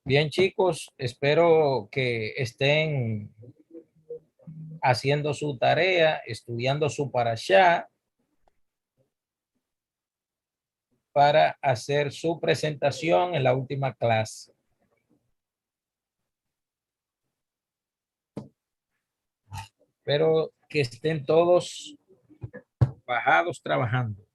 Bien, chicos, espero que estén haciendo su tarea, estudiando su parashá para hacer su presentación en la última clase. Espero que estén todos bajados trabajando.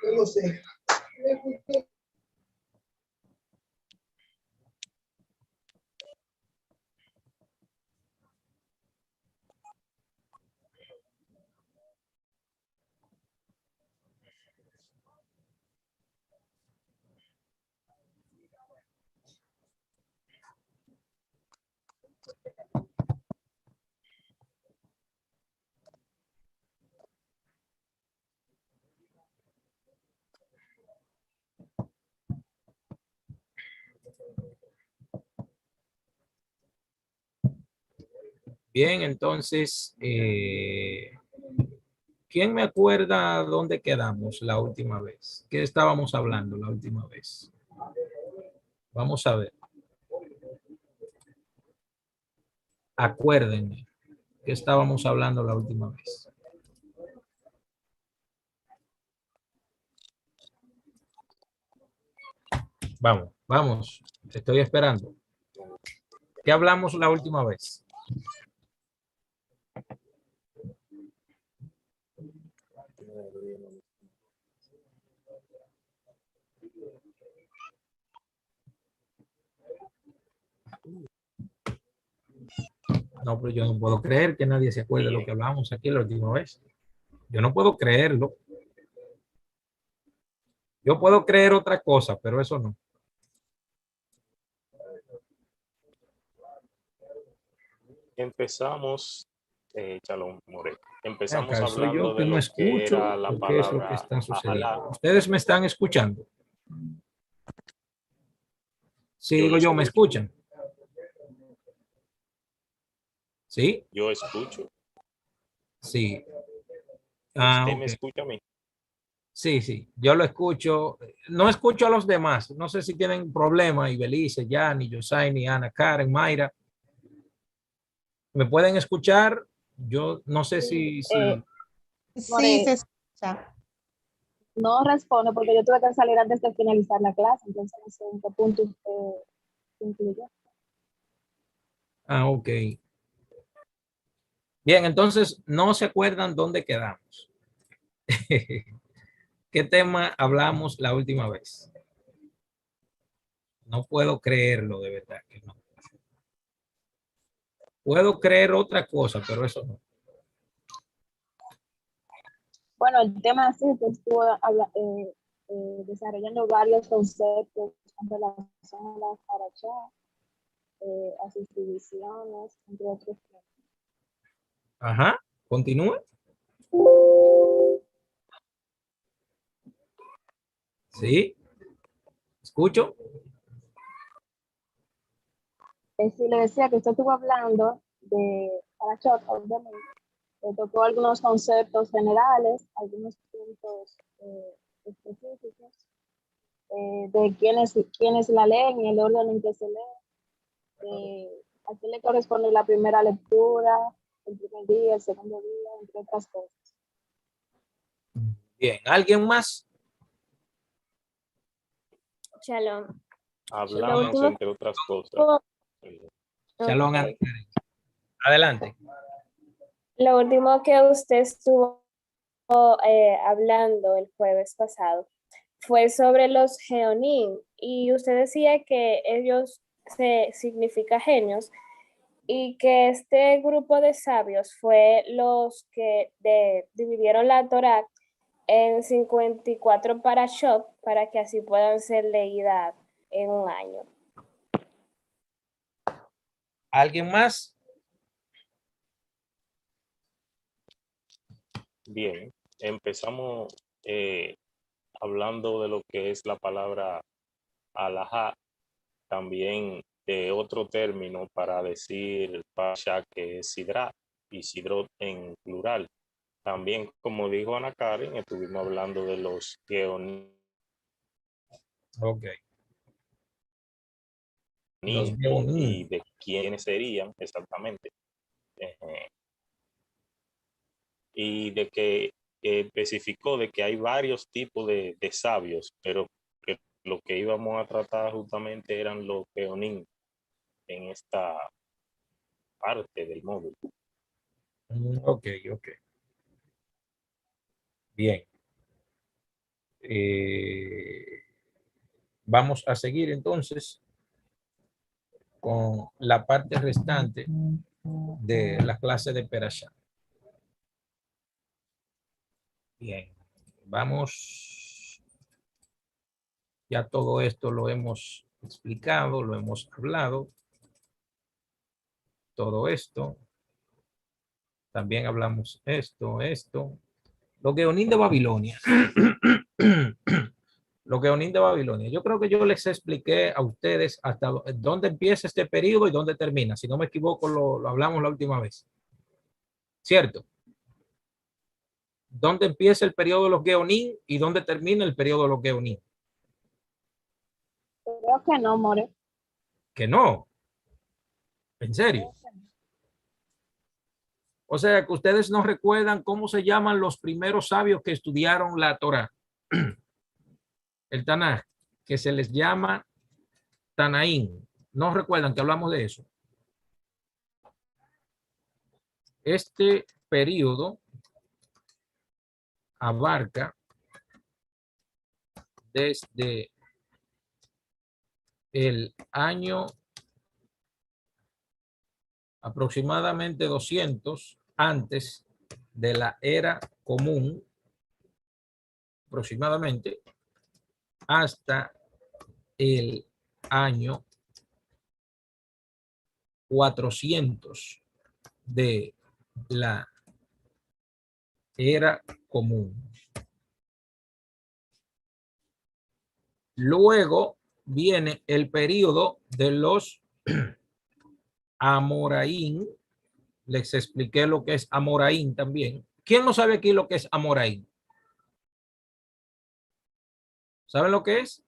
Yo no sé. Bien, entonces, ¿quién me acuerda dónde quedamos la última vez? ¿Qué estábamos hablando la última vez? Vamos a ver. Acuérdenme, ¿qué estábamos hablando la última vez? Vamos, vamos, te estoy esperando. ¿Qué hablamos la última vez? No, pero yo no puedo creer que nadie se acuerde de lo que hablamos aquí la última vez. Yo no puedo creerlo. Yo puedo creer otra cosa, pero eso no. Empezamos, Shalom More, empezamos Acá soy yo hablando que de no lo que escucho, era la o qué es lo que palabra está sucediendo. Ajalá. ¿Ustedes me están escuchando? Sí, Yo digo lo yo, ¿me escucho, escuchan? ¿Sí? yo escucho. Sí. ¿Usted me Ok. escucha a mí? Sí, sí, yo lo escucho. No escucho a los demás. No sé si tienen problemas, y Belice, Yanni, Yosaini, Ana, Karen, Mayra. ¿Me pueden escuchar? Yo no sé si, Eh, Sí, se More, escucha. no responde porque yo tuve que salir antes de finalizar la clase, entonces no sé en qué punto usted incluyó. Ok. Bien, entonces no se acuerdan dónde quedamos. ¿Qué tema hablamos la última vez? No puedo creerlo, de verdad que no. Puedo creer otra cosa, pero eso no. Bueno, el tema sí que estuvo desarrollando varios conceptos en relación a las parachas, a sus divisiones, entre otros temas. Ajá, continúa. Sí, escucho. Sí, le decía que usted estuvo hablando de parachas, obviamente, tocó algunos conceptos generales, algunos puntos específicos, de quién es la leen y el orden en que se lee, a quién le corresponde la primera lectura, el primer día, el segundo día, entre otras cosas. Bien, ¿alguien más? Shalom. Lo Hablamos, último, entre otras cosas. ok. Shalom, adelante. Lo último que usted estuvo hablando el jueves pasado fue sobre los geonim y usted decía que ellos se significa genios y que este grupo de sabios fue los que dividieron la Torá en 54 parashot para que así puedan ser leídas en un año. ¿Alguien más? Bien, empezamos hablando de lo que es la palabra alajá, también de otro término para decir parasha, que es sidra y sidrot en plural. También, como dijo Ana Karen, estuvimos hablando de los geonim Ok. Los y geonim. de quiénes serían exactamente. Y de que especificó de que hay varios tipos de sabios, pero que lo que íbamos a tratar justamente eran los geonim en esta parte del módulo. Ok, ok. Bien. Vamos a seguir entonces con la parte restante de la clase de Perashá. Bien, vamos. Ya todo esto lo hemos explicado, lo hemos hablado. Todo esto. También hablamos esto. Los geonim de Babilonia. Los geonim de Babilonia. Yo creo que yo les expliqué a ustedes hasta dónde empieza este periodo y dónde termina. Si no me equivoco, lo hablamos la última vez. ¿Cierto? ¿Dónde empieza el periodo de los geonim y dónde termina el periodo de los geonim? Creo que no, More. Que no. ¿En serio? O sea, que ustedes no recuerdan cómo se llaman los primeros sabios que estudiaron la Torá. El Tanaj, que se les llama Tanaín. No recuerdan que hablamos de eso. Este periodo abarca desde el año aproximadamente 200 antes de la era común, aproximadamente, hasta el año 400 de la era común. Luego viene el periodo de los Amoraín. Les expliqué lo que es Amoraín también. ¿Quién no sabe aquí lo que es Amoraín? ¿Saben lo que es?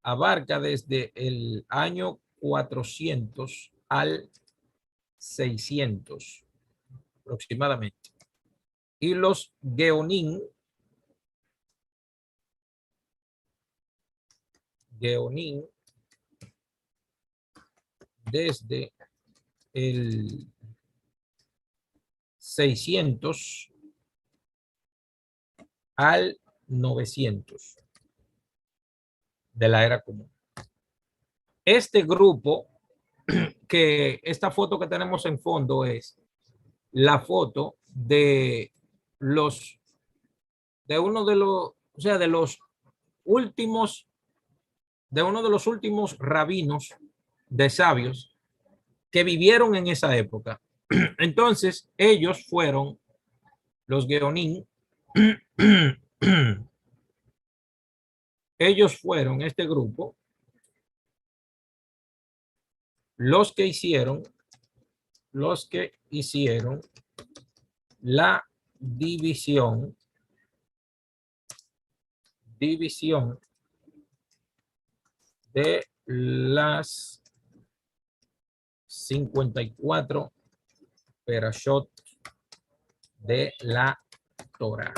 Abarca desde el año 400 al 600 aproximadamente. Y los Geonim desde el 600 al 900 de la era común. Este grupo, que esta foto que tenemos en fondo es la foto de los, de uno de los, o sea, de los últimos, de uno de los últimos rabinos de sabios que vivieron en esa época. Entonces, ellos fueron los Geonim. Ellos fueron este grupo los que hicieron la división de las 54 perashot de la Torah.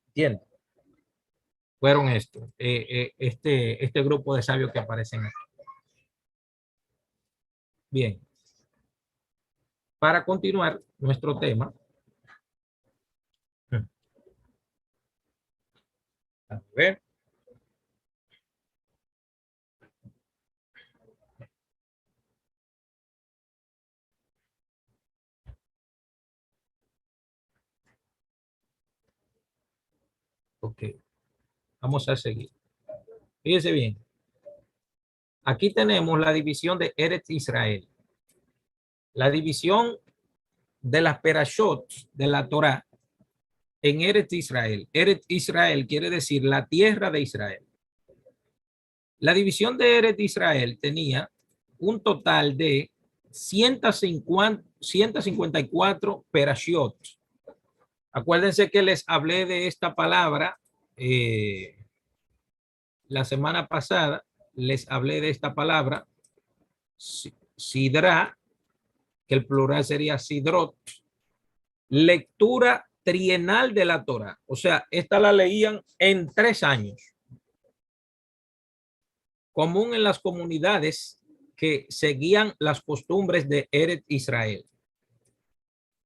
¿Entienden? Fueron esto, este grupo de sabios que aparecen aquí. Bien. Para continuar nuestro tema, a ver. Ok, vamos a seguir. Fíjese bien. Aquí tenemos la división de Eretz Israel. La división de las Perashot de la Torá en Eretz Israel. Eretz Israel quiere decir la tierra de Israel. La división de Eretz Israel tenía un total de 154 Perashot. Acuérdense que les hablé de esta palabra la semana pasada. Les hablé de esta palabra, sidra, que el plural sería sidrot, lectura trienal de la Torah. O sea, esta la leían en 3 años. Común en las comunidades que seguían las costumbres de Eretz Israel.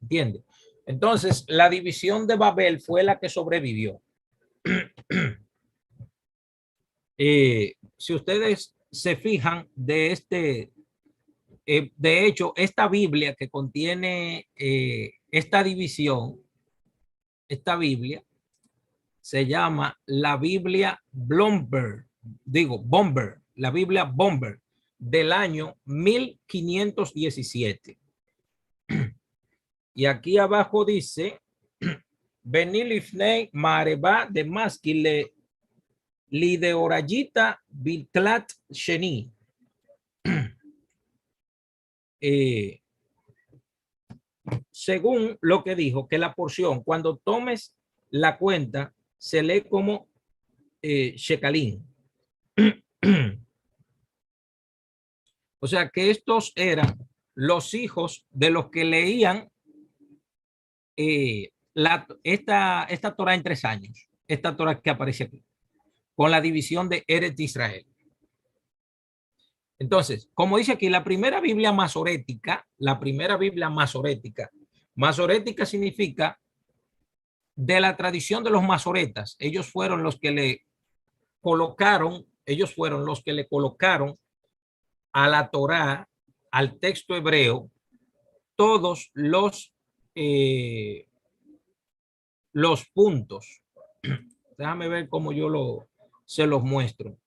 ¿Entiende? Entonces, la división de Babel fue la que sobrevivió. Si ustedes se fijan de hecho, esta Biblia que contiene esta división, esta Biblia se llama la Biblia Bomber, la Biblia Bomber del año 1517. Y aquí abajo dice, Benilifnei Mareba de Maskile Lideorayita Biltlat Sheni. Según lo que dijo, que la porción, cuando tomes la cuenta, se lee como shekalín. O sea que estos eran los hijos de los que leían esta Torah en 3 años, esta Torah que aparece aquí, con la división de Eretz Israel. Entonces, como dice aquí, la primera Biblia masorética significa de la tradición de los masoretas. Ellos fueron los que le colocaron a la Torá, al texto hebreo, todos los puntos. Déjame ver cómo yo se los muestro.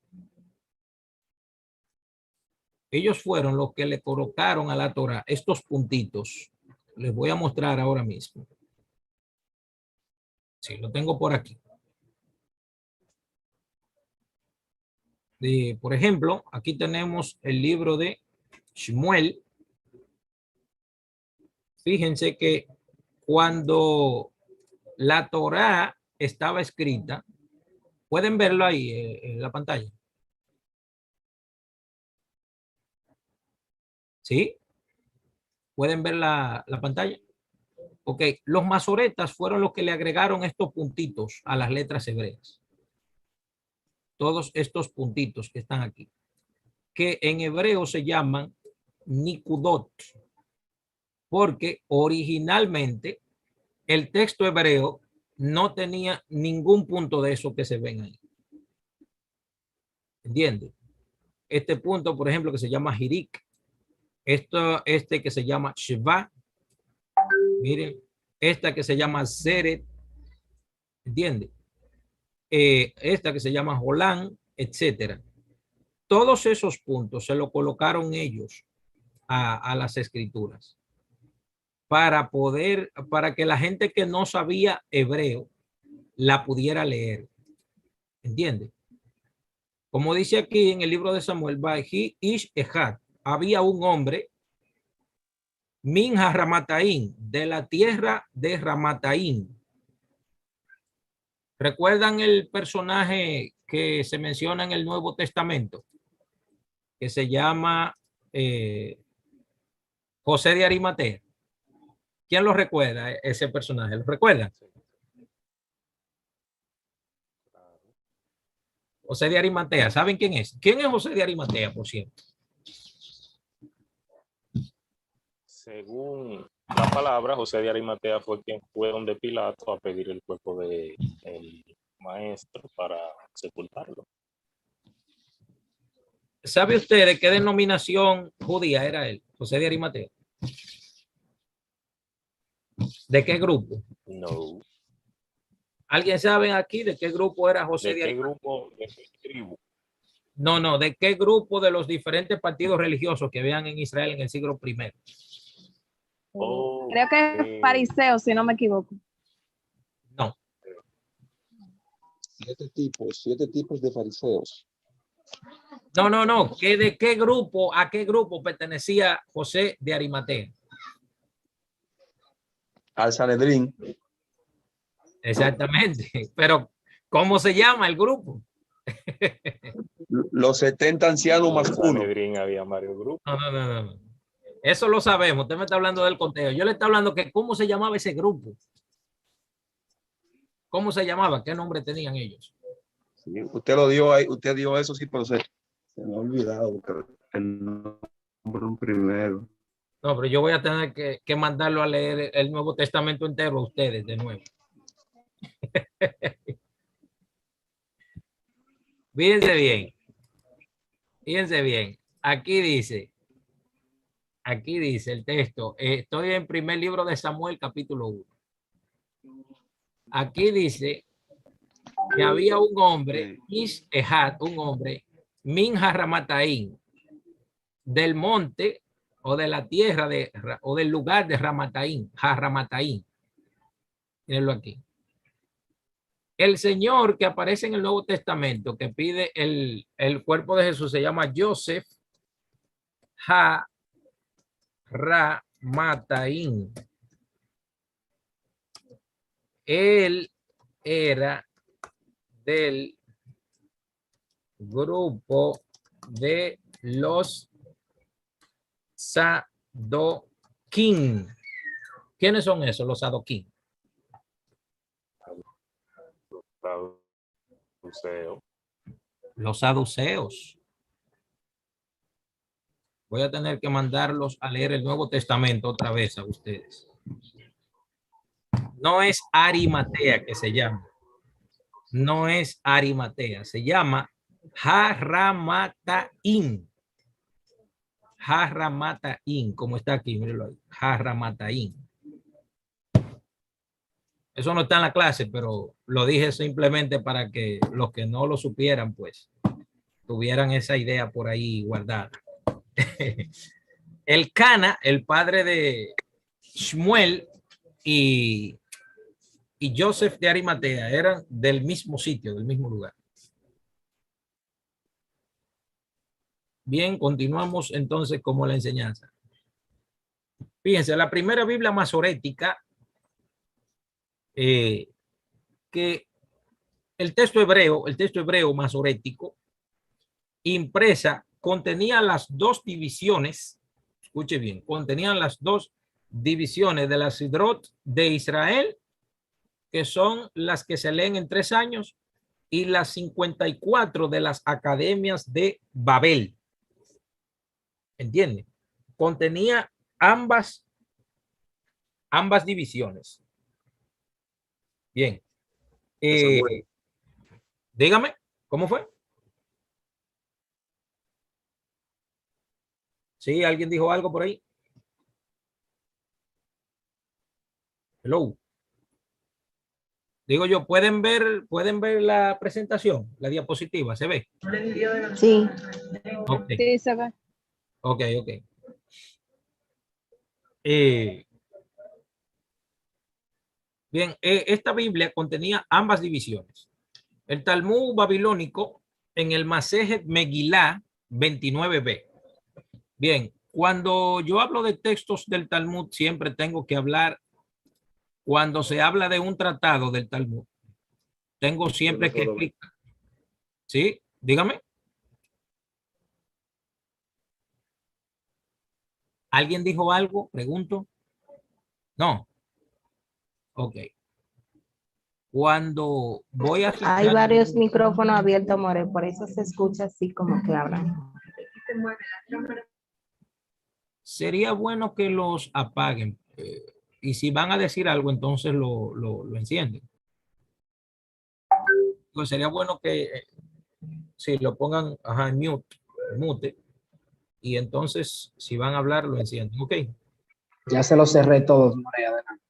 Ellos fueron los que le colocaron a la Torá estos puntitos. Les voy a mostrar ahora mismo. Sí, lo tengo por aquí. Por ejemplo, aquí tenemos el libro de Shmuel. Fíjense que cuando la Torá estaba escrita, pueden verlo ahí en la pantalla. ¿Sí? ¿Pueden ver la pantalla? Ok, los masoretas fueron los que le agregaron estos puntitos a las letras hebreas. Todos estos puntitos que están aquí, que en hebreo se llaman nikudot, porque originalmente el texto hebreo no tenía ningún punto de eso que se ven ahí. ¿Entiende? Este punto, por ejemplo, que se llama Hirik, este que se llama Sheva, miren, esta que se llama Zeret, ¿entiende? Esta que se llama Jolán, etcétera. Todos esos puntos se lo colocaron ellos a las escrituras para que la gente que no sabía hebreo la pudiera leer. ¿Entiende? Como dice aquí en el libro de Samuel, Baji Ish Echad, había un hombre, Minha Ramataín, de la tierra de Ramataín. ¿Recuerdan el personaje que se menciona en el Nuevo Testamento? Que se llama José de Arimatea. ¿Quién lo recuerda, ese personaje? ¿Lo recuerdan? José de Arimatea. ¿Saben quién es? ¿Quién es José de Arimatea, por cierto? Según la palabra, José de Arimatea fue quien fue donde Pilato a pedir el cuerpo del maestro para sepultarlo. ¿Sabe usted de qué denominación judía era él, José de Arimatea? ¿De qué grupo? No. ¿Alguien sabe aquí de qué grupo era José ¿De de qué Arimatea? grupo? ¿De qué tribu? No, ¿de qué grupo de los diferentes partidos religiosos que habían en Israel en el siglo I? Creo que es fariseo, si no me equivoco. No, Siete tipos de fariseos. no. ¿De qué grupo, a qué grupo pertenecía José de Arimatea? Al Sanedrín. Exactamente. Pero, ¿cómo se llama el grupo? Los 70 ancianos más En uno. Sanedrín había varios grupos. No. Eso lo sabemos. Usted me está hablando del conteo. Yo le estoy hablando que cómo se llamaba ese grupo. ¿Cómo se llamaba? ¿Qué nombre tenían ellos? Sí, usted lo dio ahí, usted dio eso, sí, pero se me ha olvidado el nombre primero. No, pero yo voy a tener que mandarlo a leer el Nuevo Testamento entero a ustedes de nuevo. Fíjense bien. Fíjense bien. Aquí dice el texto. Estoy en primer libro de Samuel, capítulo 1. Aquí dice que había un hombre, Is-Ehad, un hombre, Min-Haramataín, del monte o de la tierra o del lugar de Ramataín, Haramataín. Mírenlo aquí. El Señor que aparece en el Nuevo Testamento, que pide el cuerpo de Jesús, se llama Joseph Haramataín. Él era del grupo de los Sadoquín. ¿Quiénes son esos, los Sadoquín? Saduceo. Los saduceos. Voy a tener que mandarlos a leer el Nuevo Testamento otra vez a ustedes. No es Arimatea que se llama. No es Arimatea. Se llama Haramataín. Haramataín, como está aquí, mírenlo ahí. Haramataín. Eso no está en la clase, pero lo dije simplemente para que los que no lo supieran, pues, tuvieran esa idea por ahí guardada. El Cana, el padre de Shmuel y Joseph de Arimatea, eran del mismo sitio, del mismo lugar. Bien, continuamos entonces como la enseñanza. Fíjense, la primera Biblia masorética, que el texto hebreo masorético, impresa, contenía las dos divisiones, escuche bien, contenían las dos divisiones de la Sidrot de Israel, que son las que se leen en 3 años, y las 54 de las academias de Babel. ¿Entienden? Contenía ambas divisiones. Bien. Dígame, ¿cómo fue? Sí, ¿alguien dijo algo por ahí? Hello. Digo yo, ¿pueden ver la presentación, la diapositiva? ¿Se ve? Sí. Ok, Sí, se ve. ok. Bien, esta Biblia contenía ambas divisiones. El Talmud babilónico en el Masejet Megilá 29b. Bien, cuando yo hablo de textos del Talmud, siempre tengo que hablar, cuando se habla de un tratado del Talmud, tengo siempre que explicar. ¿Sí? Dígame. ¿Alguien dijo algo? Pregunto. No. Ok. Cuando voy a citar, Hay varios micrófonos abiertos, More, por eso se escucha así como que hablan. sería bueno que los apaguen. Y si van a decir algo, entonces lo encienden. Pues sería bueno que si lo pongan en mute, y entonces si van a hablar, lo encienden. Ok. Ya se los cerré todos, More, adelante.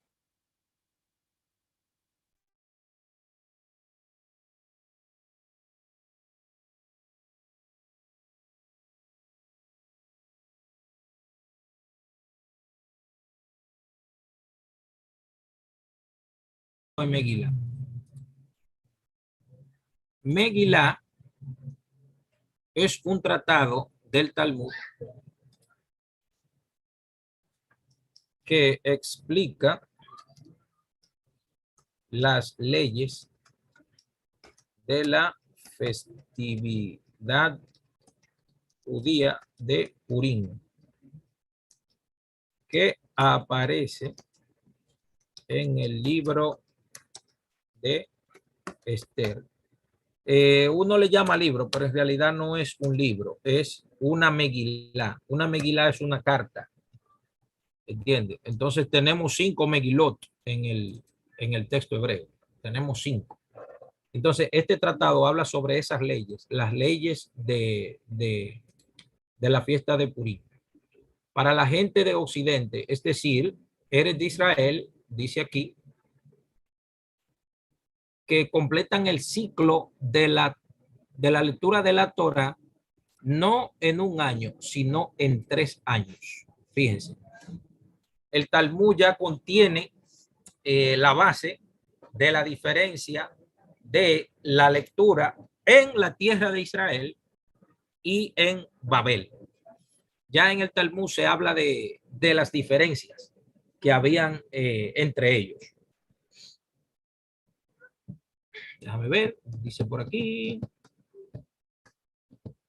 de Megilá. Megilá es un tratado del Talmud que explica las leyes de la festividad judía de Purim, que aparece en el libro de Esther. Uno le llama libro, pero en realidad no es un libro, es una Megilá. Una Megilá es una carta, ¿entiende? Entonces tenemos 5 Megilot en el texto hebreo, tenemos 5. Entonces este tratado habla sobre esas leyes, las leyes de la fiesta de Purim. Para la gente de Occidente, es decir, eres de Israel, dice aquí, que completan el ciclo de la lectura de la Torah, no en un año, sino en 3 años. Fíjense, el Talmud ya contiene la base de la diferencia de la lectura en la tierra de Israel y en Babel. Ya en el Talmud se habla de las diferencias que habían entre ellos. Déjame ver, dice por aquí.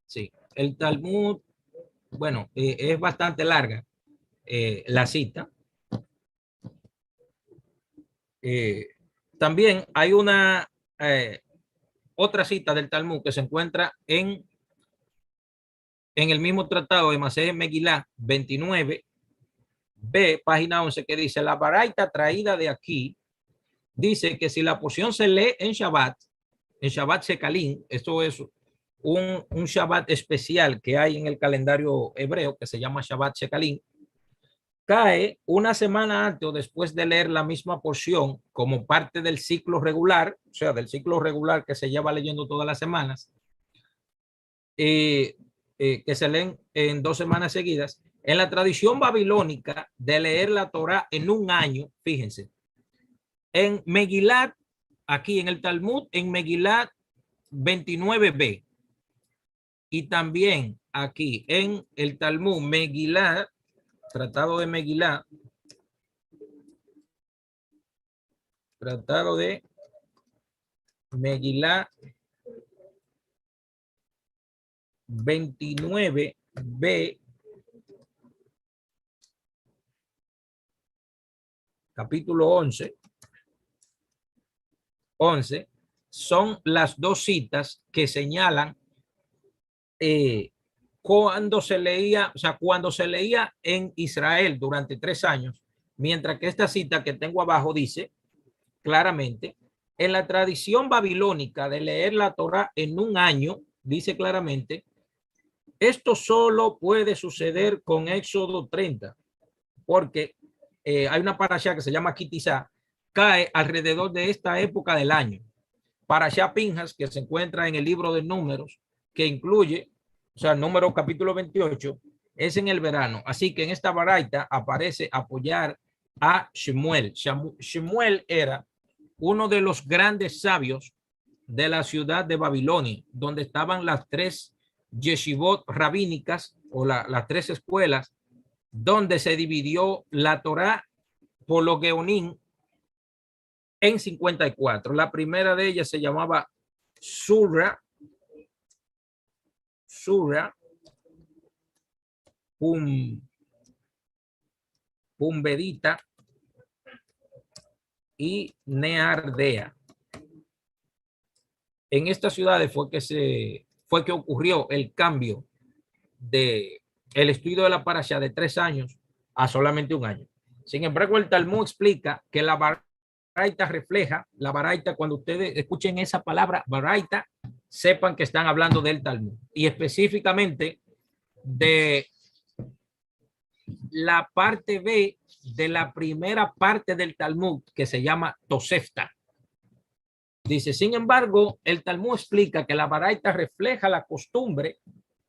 Sí, el Talmud, bueno, es bastante larga la cita. También hay una otra cita del Talmud que se encuentra en el mismo tratado de Masej Megilá 29b, página 11, que dice: la baraita traída de aquí dice que si la porción se lee en Shabbat Shekalim, esto es un Shabbat especial que hay en el calendario hebreo que se llama Shabbat Shekalim, cae una semana antes o después de leer la misma porción como parte del ciclo regular, o sea, del ciclo regular que se lleva leyendo todas las semanas, que se leen en 2 semanas seguidas. En la tradición babilónica de leer la Torah en un año, fíjense, en Megilat, aquí en el Talmud, en Megilat 29b, y también aquí en el Talmud Megilat, tratado de Megilá, tratado de Megilá 29b, capítulo 11, son las 2 citas que señalan cuando se leía, o sea, cuando se leía en Israel durante 3 años, mientras que esta cita que tengo abajo dice claramente, en la tradición babilónica de leer la Torah en un año, dice claramente, esto solo puede suceder con Éxodo 30, porque hay una parashá que se llama Kitizá, cae alrededor de esta época del año. Parashá Pinjas, que se encuentra en el libro de Números, que incluye, o sea, Número capítulo 28, es en el verano. Así que en esta baraita aparece apoyar a Shemuel. Shemuel era uno de los grandes sabios de la ciudad de Babilonia, donde estaban las 3 yeshivot rabínicas o las 3 escuelas, donde se dividió la Torá por los Geonim en 54. La primera de ellas se llamaba Surra Pumbedita y Neardea. En estas ciudades fue que ocurrió el cambio de el estudio de la parasha de 3 años a solamente 1 año. Sin embargo, el Talmud explica que la baraita refleja, la baraita, cuando ustedes escuchen esa palabra baraita, sepan que están hablando del Talmud y específicamente de la parte B de la primera parte del Talmud que se llama Tosefta. Dice, sin embargo, el Talmud explica que la baraita refleja la costumbre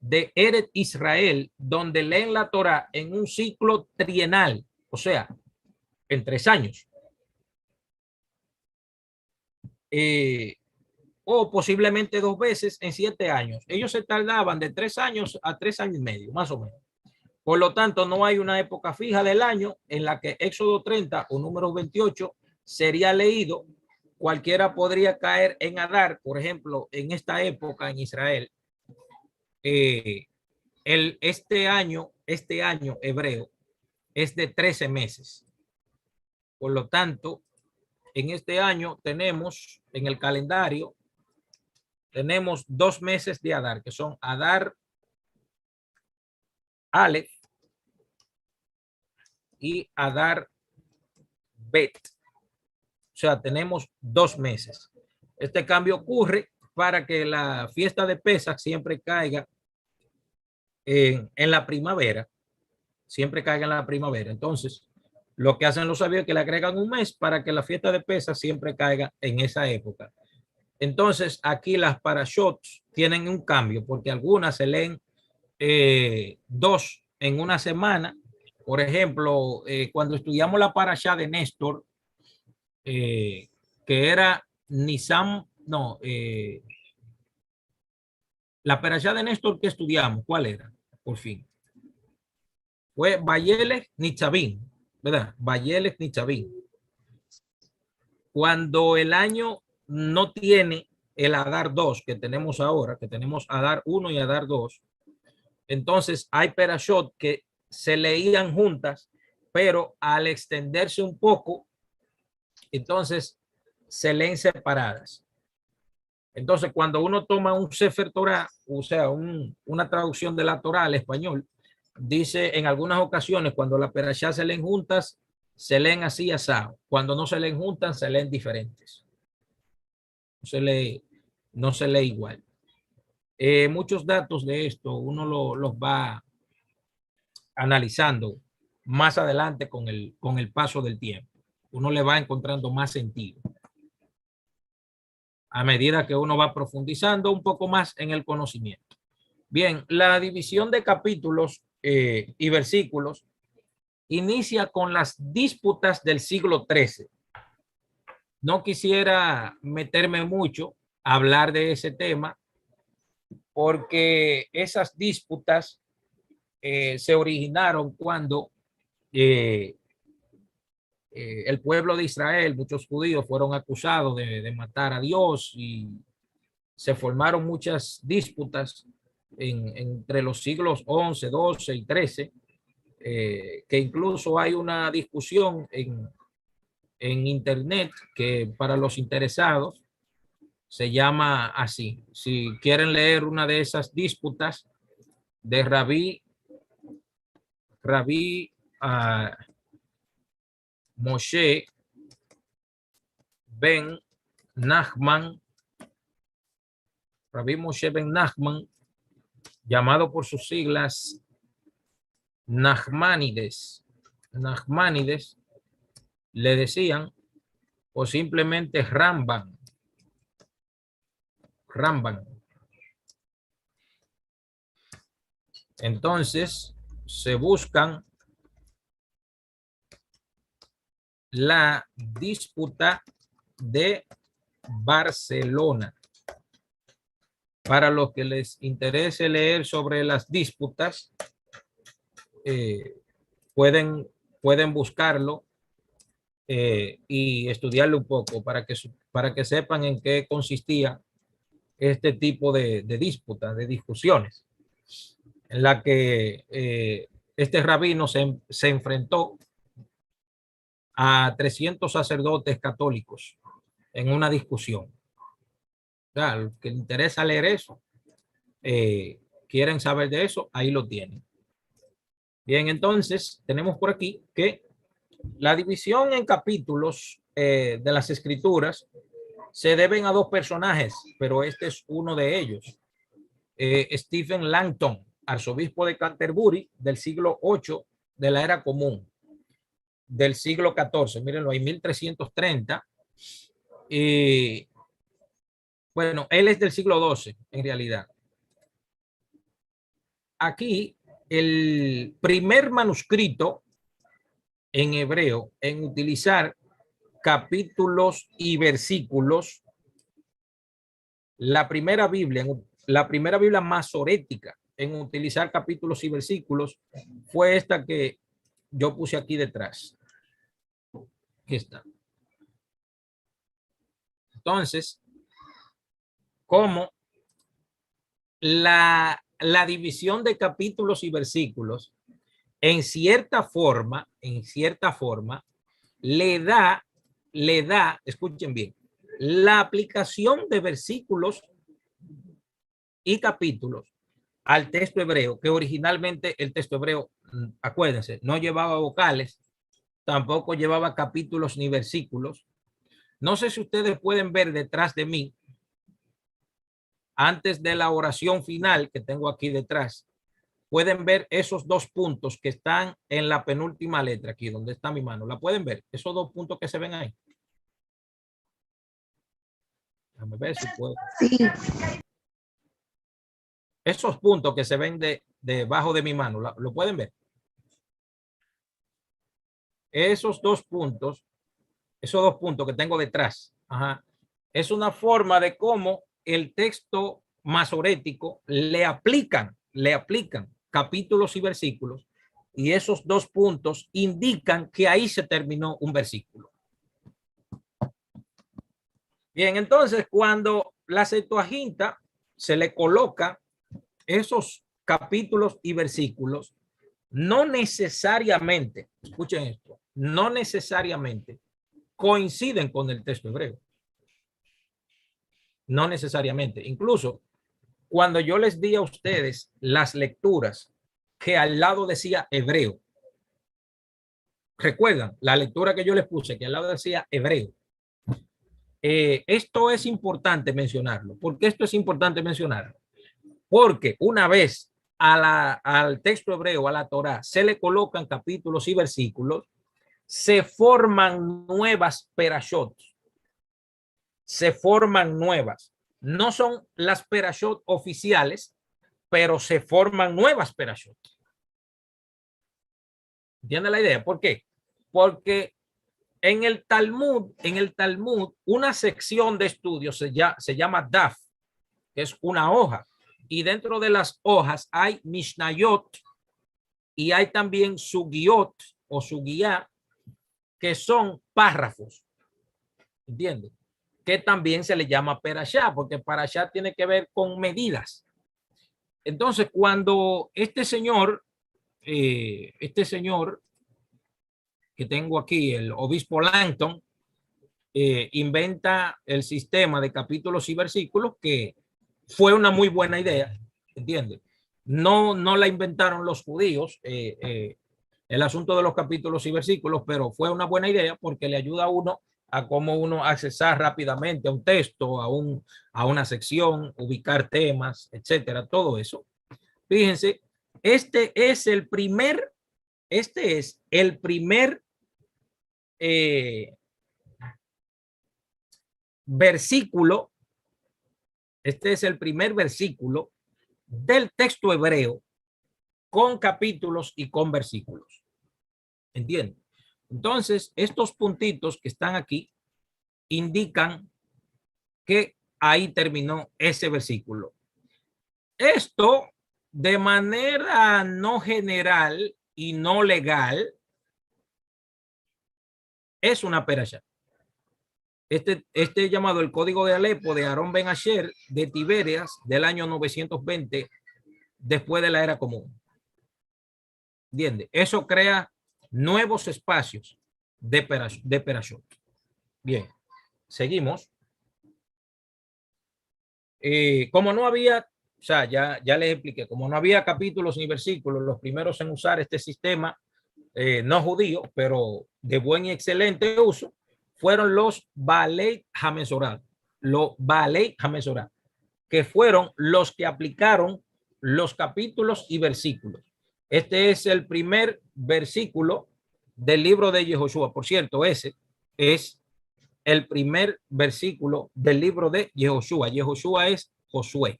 de Eretz Israel, donde leen la Torah en un ciclo trienal, o sea, en 3 años. o posiblemente 2 veces en 7 años. Ellos se tardaban de 3 años a 3 años y medio, más o menos. Por lo tanto, no hay una época fija del año en la que Éxodo 30 o número 28 sería leído. Cualquiera podría caer en Adar, por ejemplo, en esta época en Israel. Este año hebreo es de 13 meses. Por lo tanto, en este año tenemos en el calendario, tenemos 2 meses de Adar, que son Adar Aleph y Adar Bet. O sea, tenemos 2 meses. Este cambio ocurre para que la fiesta de Pesach siempre caiga en la primavera. Siempre caiga en la primavera. Entonces, lo que hacen los sabios es que le agregan un mes para que la fiesta de Pesach siempre caiga en esa época. Entonces, aquí las parashot tienen un cambio porque algunas se leen 2 en una semana. Por ejemplo, cuando estudiamos la parashá de Néstor, que era Nisam, no, la parashá de Néstor que estudiamos, ¿cuál era? Por fin. Fue Vayelech Nitzavim, ¿verdad? Vayelech Nitzavim. Cuando el año no tiene el Adar 2 que tenemos ahora, que tenemos Adar 1 y Adar 2, entonces hay parashot que se leían juntas, pero al extenderse un poco, entonces se leen separadas. Entonces, cuando uno toma un Sefer Torah, o sea, una traducción de la Torah al español, dice en algunas ocasiones, cuando la perashá se leen juntas, se leen así asado. Cuando no se leen juntas, se leen diferentes. No se lee igual. Muchos datos de esto uno los va analizando más adelante con el paso del tiempo. Uno le va encontrando más sentido a medida que uno va profundizando un poco más en el conocimiento. Bien, la división de capítulos y versículos inicia con las disputas del siglo XIII. No quisiera meterme mucho a hablar de ese tema porque esas disputas se originaron cuando el pueblo de Israel, muchos judíos fueron acusados de matar a Dios y se formaron muchas disputas entre los siglos XI, XII y XIII, que incluso hay una discusión en internet que para los interesados se llama así. Si quieren leer una de esas disputas de Rabí Moshe ben Nachman, Rabí Moshe ben Nachman, llamado por sus siglas Nachmanides, le decían, o simplemente Ramban. Entonces se buscan la disputa de Barcelona. Para los que les interese leer sobre las disputas, pueden buscarlo y estudiarlo un poco para que sepan en qué consistía este tipo de disputas, de discusiones, en la que este rabino se enfrentó a 300 sacerdotes católicos en una discusión. Claro, que le interesa leer eso, quieren saber de eso, ahí lo tienen. Bien, entonces tenemos por aquí que la división en capítulos de las escrituras se deben a 2 personajes, pero este es uno de ellos. Stephen Langton, arzobispo de Canterbury del siglo VIII de la era común, del siglo XIV, mírenlo, hay 1330. Bueno, él es del siglo XII en realidad. Aquí el primer manuscrito en hebreo en utilizar capítulos y versículos la primera Biblia, la primera Biblia masorética en utilizar capítulos y versículos fue esta que yo puse aquí detrás. Aquí está. Entonces, como la división de capítulos y versículos en cierta forma, le da, escuchen bien, la aplicación de versículos y capítulos al texto hebreo, que originalmente el texto hebreo, acuérdense, no llevaba vocales, tampoco llevaba capítulos ni versículos. No sé si ustedes pueden ver detrás de mí, antes de la oración final que tengo aquí detrás, pueden ver esos dos puntos que están en la penúltima letra, aquí donde está mi mano. ¿La pueden ver? Esos dos puntos que se ven ahí. Déjame ver si puedo. Sí. Esos puntos que se ven debajo de mi mano, ¿lo pueden ver? Esos dos puntos que tengo detrás, es una forma de cómo el texto masorético le aplican capítulos y versículos, y esos dos puntos indican que ahí se terminó un versículo. Bien, entonces cuando la Septuaginta se le coloca esos capítulos y versículos, no necesariamente, escuchen esto, no necesariamente coinciden con el texto hebreo. No necesariamente. Incluso cuando yo les di a ustedes las lecturas que al lado decía hebreo, recuerdan la lectura que yo les puse que al lado decía hebreo. Esto es importante mencionarlo. ¿Por qué esto es importante mencionarlo? Porque una vez al texto hebreo, a la Torá, se le colocan capítulos y versículos, se forman nuevas perashot. Se forman nuevas. No son las perashot oficiales, pero se forman nuevas perashot. ¿Entiende la idea? ¿Por qué? Porque en el Talmud, una sección de estudio se llama Daf, que es una hoja. Y dentro de las hojas hay Mishnayot y hay también Sugiot o Sugiyá, que son párrafos. ¿Entiendes? Que también se le llama Perashá, porque Perashá tiene que ver con medidas. Entonces, cuando este señor que tengo aquí, el obispo Langton, inventa el sistema de capítulos y versículos, que fue una muy buena idea, ¿entiendes? No la inventaron los judíos, el asunto de los capítulos y versículos, pero fue una buena idea porque le ayuda a uno a cómo uno accesar rápidamente a un texto, a una sección, ubicar temas, etcétera, todo eso. Fíjense, este es el primer versículo, este es el primer versículo del texto hebreo con capítulos y con versículos. ¿Entienden? Entonces, estos puntitos que están aquí indican que ahí terminó ese versículo. Esto, de manera no general y no legal, es una perashá. Este llamado el Código de Alepo de Aarón Ben Asher de Tiberias del año 920 después de la era común. ¿Entiende? Eso crea nuevos espacios de perashot. Bien, seguimos. Como no había, o sea, ya les expliqué, como no había capítulos ni versículos, los primeros en usar este sistema no judío, pero de buen y excelente uso, fueron los Baalei Hamesorá, que fueron los que aplicaron los capítulos y versículos. Este es el primer versículo del libro de Yehoshua. Por cierto, ese es el primer versículo del libro de Yehoshua. Yehoshua es Josué.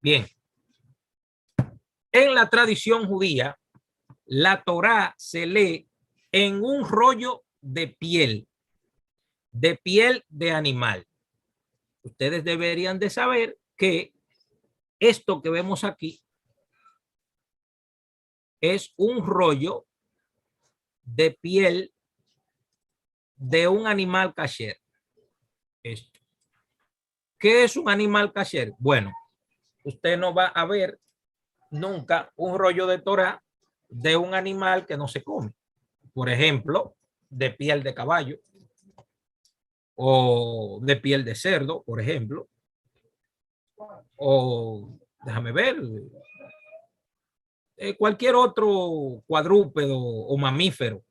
Bien. En la tradición judía, la Torá se lee en un rollo de piel de animal. ustedes deberían de saber que esto que vemos aquí es un rollo de piel de un animal kasher. Esto. ¿Qué es un animal kasher? Bueno, usted no va a ver nunca un rollo de Torah de un animal que no se come. Por ejemplo, de piel de caballo o de piel de cerdo, por ejemplo. O déjame ver, cualquier otro cuadrúpedo o mamífero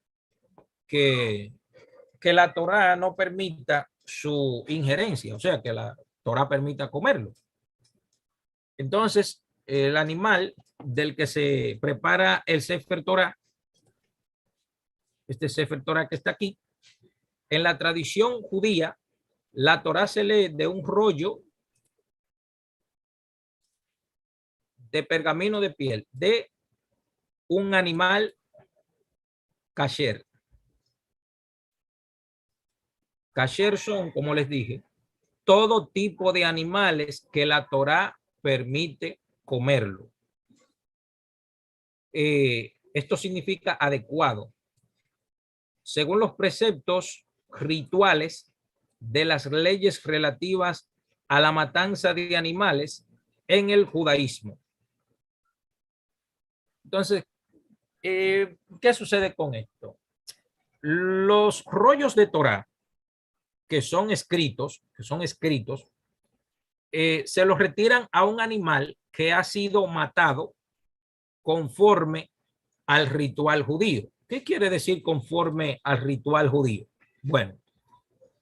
que la Torá no permita su injerencia, o sea, que la Torá permita comerlo. Entonces, el animal del que se prepara el Sefer Torah, este Sefer Torah que está aquí, en la tradición judía, la Torá se lee de un rollo de pergamino de piel de un animal kasher. Kasher son, como les dije, todo tipo de animales que la Torá permite comerlo. Esto significa adecuado. Según los preceptos rituales de las leyes relativas a la matanza de animales en el judaísmo. Entonces, ¿qué sucede con esto? Los rollos de Torá que son escritos, se los retiran a un animal que ha sido matado conforme al ritual judío. ¿Qué quiere decir conforme al ritual judío? Bueno,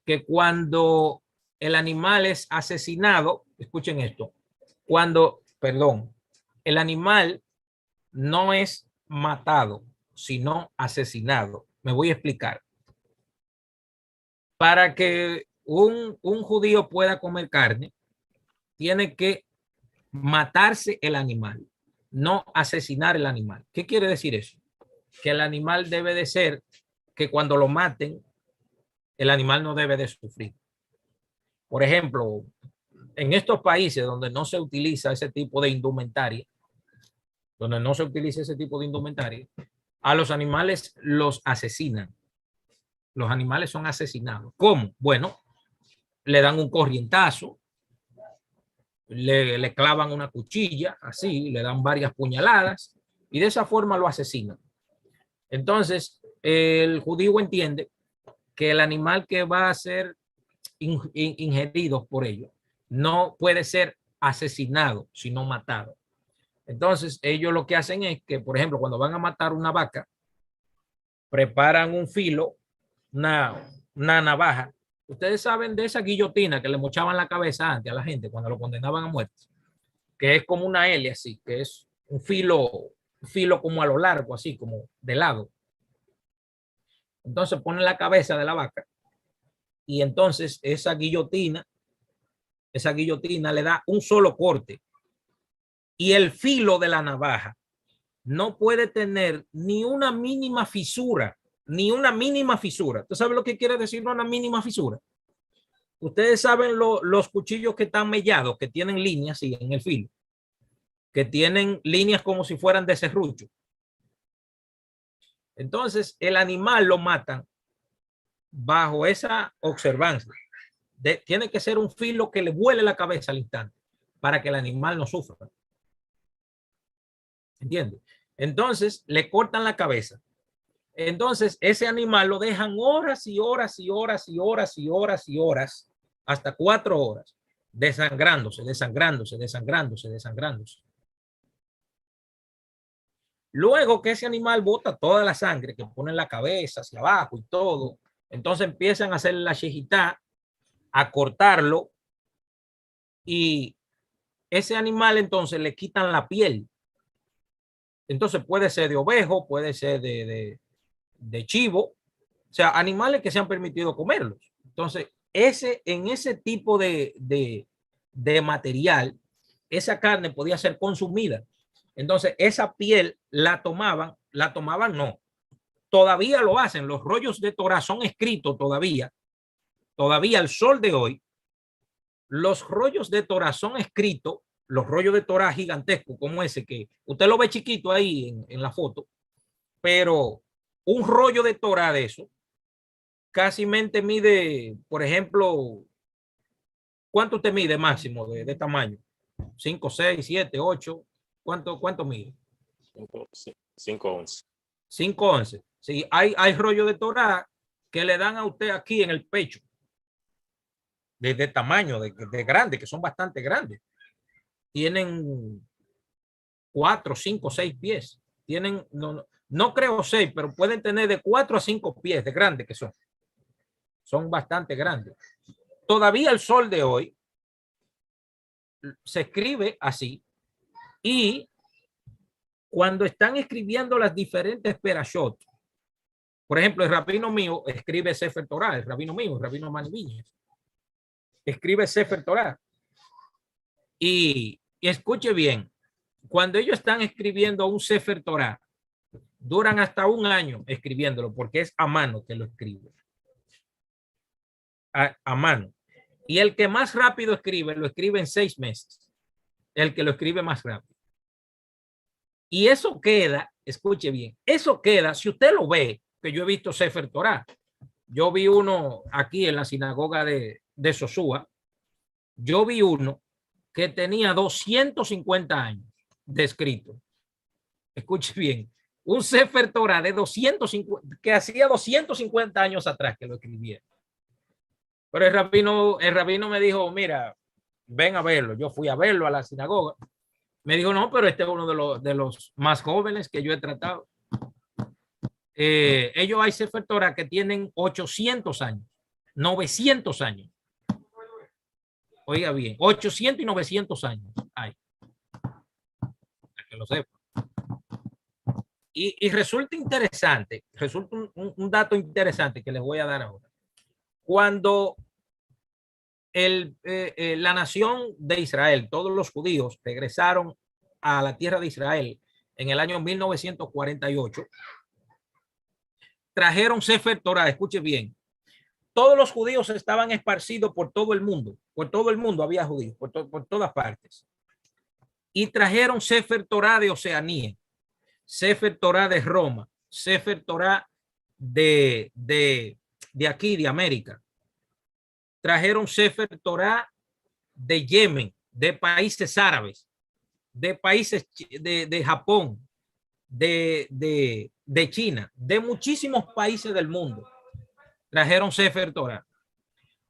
que cuando el animal es asesinado, escuchen esto, el animal no es matado, sino asesinado. Me voy a explicar. Para que un judío pueda comer carne, tiene que matarse el animal, no asesinar el animal. ¿Qué quiere decir eso? Que el animal debe de ser, que cuando lo maten, el animal no debe de sufrir. Por ejemplo, en estos países donde no se utiliza ese tipo de indumentaria, a los animales los asesinan. Los animales son asesinados. ¿Cómo? Bueno, le dan un corrientazo, le clavan una cuchilla, así, le dan varias puñaladas y de esa forma lo asesinan. Entonces, el judío entiende que el animal que va a ser ingerido por ellos no puede ser asesinado, sino matado. Entonces, ellos lo que hacen es que, por ejemplo, cuando van a matar una vaca, preparan un filo, una navaja. Ustedes saben de esa guillotina que le mochaban la cabeza antes a la gente cuando lo condenaban a muerte, que es como una L así, que es un filo como a lo largo, así como de lado. Entonces ponen la cabeza de la vaca y entonces esa guillotina le da un solo corte y el filo de la navaja no puede tener ni una mínima fisura, ¿Tú sabes lo que quiere decir una mínima fisura? Ustedes saben los cuchillos que están mellados, que tienen líneas sí, en el filo, que tienen líneas como si fueran de serrucho. Entonces, el animal lo matan bajo esa observancia. Tiene que ser un filo que le vuele la cabeza al instante para que el animal no sufra. ¿Entiendes? Entonces, le cortan la cabeza. Entonces, ese animal lo dejan horas y horas y horas y horas y horas y horas, hasta 4 horas, desangrándose. Luego que ese animal bota toda la sangre, que pone la cabeza hacia abajo y todo, entonces empiezan a hacer la shejitá, a cortarlo, y ese animal entonces le quitan la piel. Entonces puede ser de ovejo, puede ser de chivo, o sea, animales que se han permitido comerlos. Entonces, en ese tipo de material, esa carne podía ser consumida. Entonces, esa piel la tomaban no. Todavía lo hacen. Los rollos de Torah son escritos todavía al sol de hoy. Los rollos de Torah son escritos, los rollos de Torah gigantescos como ese que usted lo ve chiquito ahí en la foto, pero un rollo de Torah de eso casi mente mide, por ejemplo, ¿cuánto te mide máximo de tamaño? 5, 6, 7, 8. ¿Cuánto mide? 5 onzas. 5 onzas. Sí, hay rollo de Torah que le dan a usted aquí en el pecho. De tamaño, de grande, que son bastante grandes. Tienen 4, 5, 6 pies. Tienen, no creo 6, pero pueden tener de 4 a 5 pies de grande que son. Son bastante grandes. Todavía el sol de hoy se escribe así, y cuando están escribiendo las diferentes perashot, por ejemplo, el rabino mío escribe Sefer Torah, el rabino mío, el rabino Manny Viñas, escribe Sefer Torah. Y escuche bien, cuando ellos están escribiendo un Sefer Torah, duran hasta un año escribiéndolo, porque es a mano que lo escribe. A mano. Y el que más rápido escribe, lo escribe en 6 meses. El que lo escribe más rápido. Y eso queda, escuche bien, eso queda, si usted lo ve, que yo he visto Sefer Torah. Yo vi uno aquí en la sinagoga de Sosúa. Yo vi uno que tenía 250 años de escrito. Escuche bien, un Sefer Torah de 250, que hacía 250 años atrás que lo escribía. Pero el rabino me dijo, mira, ven a verlo. Yo fui a verlo a la sinagoga. Me dijo, no, pero este es uno de los más jóvenes que yo he tratado. Ellos hay Sefer Torah que tienen 800 años, 900 años. Oiga bien, 800 y 900 años hay. Para que lo sepa. Y resulta interesante, resulta un dato interesante que les voy a dar ahora. Cuando la nación de Israel, todos los judíos regresaron a la tierra de Israel en el año 1948, trajeron Sefer Torah, escuche bien, todos los judíos estaban esparcidos por todo el mundo había judíos, por todas partes, y trajeron Sefer Torah de Oceanía, Sefer Torah de Roma, Sefer Torah de aquí, de América. Trajeron Sefer Torah de Yemen, de países árabes, de países de Japón, de China, de muchísimos países del mundo. Trajeron Sefer Torah.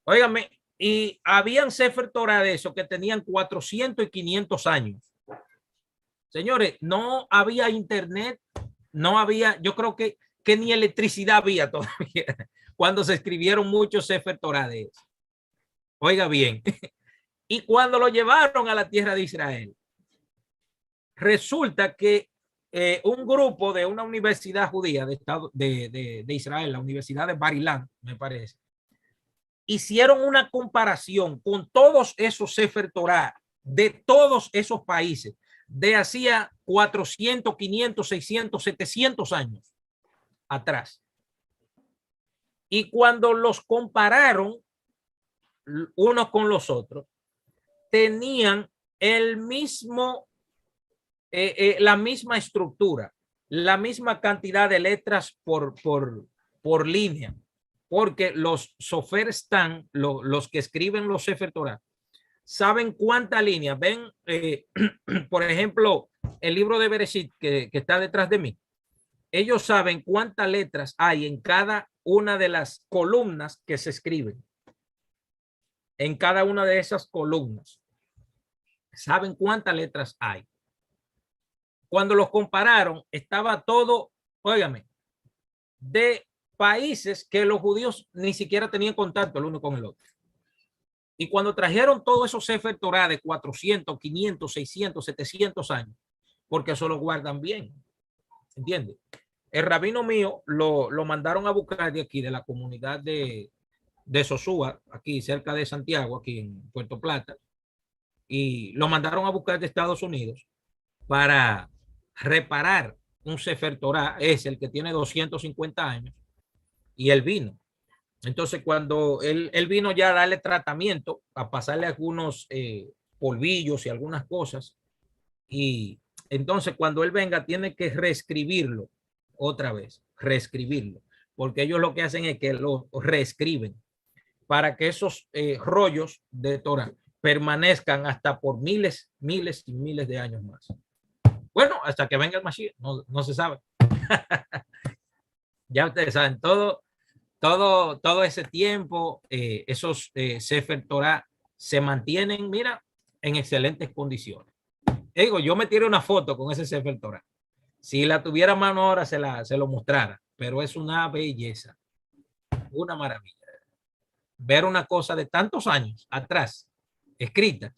Óigame, y habían Sefer Torah de esos que tenían 400 y 500 años. Señores, no había internet, no había, yo creo que ni electricidad había todavía cuando se escribieron muchos Sefer Torah de esos. Oiga bien, y cuando lo llevaron a la tierra de Israel, resulta que un grupo de una universidad judía de Israel, la Universidad de Bar Ilan, me parece, hicieron una comparación con todos esos Sefer Torah de todos esos países de hacía 400, 500, 600, 700 años atrás. Y cuando los compararon unos con los otros, tenían el mismo, la misma estructura, la misma cantidad de letras por línea, porque los sofer están, los que escriben los Sefer Torah, saben cuántas líneas. Ven, por ejemplo, el libro de Bereshit que está detrás de mí. Ellos saben cuántas letras hay en cada una de las columnas que se escriben. En cada una de esas columnas. Saben cuántas letras hay. Cuando los compararon, estaba todo, óigame, de países que los judíos ni siquiera tenían contacto el uno con el otro. Y cuando trajeron todos esos Sefer Torah de 400, 500, 600, 700 años, porque eso lo guardan bien, ¿entiendes? El rabino mío lo mandaron a buscar de aquí, de la comunidad de Sosúa, aquí cerca de Santiago, aquí en Puerto Plata, y lo mandaron a buscar de Estados Unidos para reparar un Sefer Torah, es el que tiene 250 años, y él vino. Entonces, cuando él vino ya a darle tratamiento, a pasarle algunos polvillos y algunas cosas, y entonces cuando él venga tiene que reescribirlo otra vez, reescribirlo, porque ellos lo que hacen es que lo reescriben para que esos rollos de Torah permanezcan hasta por miles, miles y miles de años más. Bueno, hasta que venga el Mashiach, no se sabe. Ya ustedes saben, todo ese tiempo, esos Sefer Torah se mantienen, mira, en excelentes condiciones. Digo, yo me tiré una foto con ese Sefer Torah. Si la tuviera a mano ahora, se lo mostrara, pero es una belleza, una maravilla. Ver una cosa de tantos años atrás, escrita,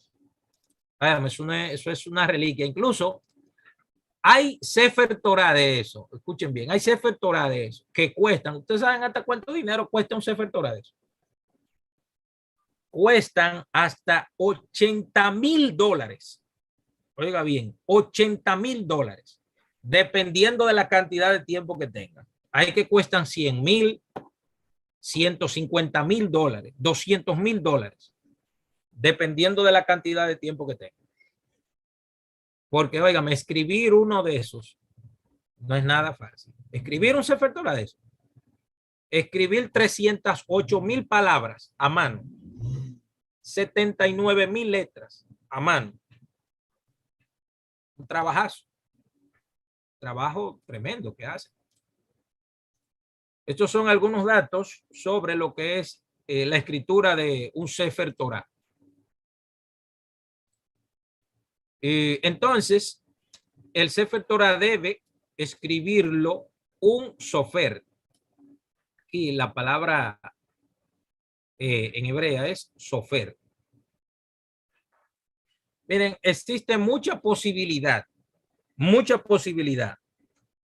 eso es una reliquia. Incluso hay Sefer Torah de eso. Escuchen bien, hay Sefer Torah de eso que cuestan. ¿Ustedes saben hasta cuánto dinero cuesta un Sefer Torah de eso? Cuestan hasta $80,000. Oiga bien, $80,000, dependiendo de la cantidad de tiempo que tengan. Hay que cuestan $100,000, $150,000, $200,000, dependiendo de la cantidad de tiempo que tengan. Porque, oigan, escribir uno de esos no es nada fácil. Escribir un Sefer Torah de eso. Escribir 308,000 palabras a mano. 79,000 letras a mano. Un trabajazo. Trabajo tremendo que hace. Estos son algunos datos sobre lo que es la escritura de un Sefer Torah. Entonces, el Sefer Torah debe escribirlo un sofer. Y la palabra en hebrea es sofer. Miren, existe mucha posibilidad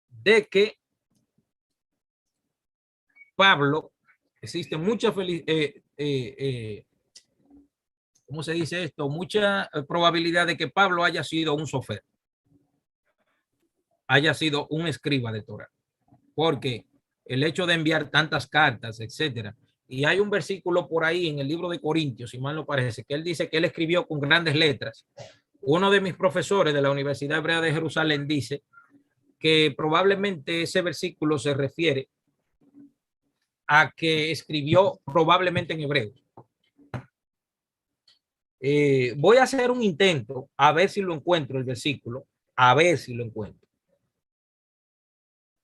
de que Pablo, existe mucha ¿cómo se dice esto? Mucha probabilidad de que Pablo haya sido un sofer, haya sido un escriba de Torah, porque el hecho de enviar tantas cartas, etcétera. Y hay un versículo por ahí en el libro de Corintios, si mal no parece, que él dice que él escribió con grandes letras. Uno de mis profesores de la Universidad Hebrea de Jerusalén dice que probablemente ese versículo se refiere a que escribió probablemente en hebreo. Voy a hacer un intento a ver si lo encuentro el versículo, a ver si lo encuentro.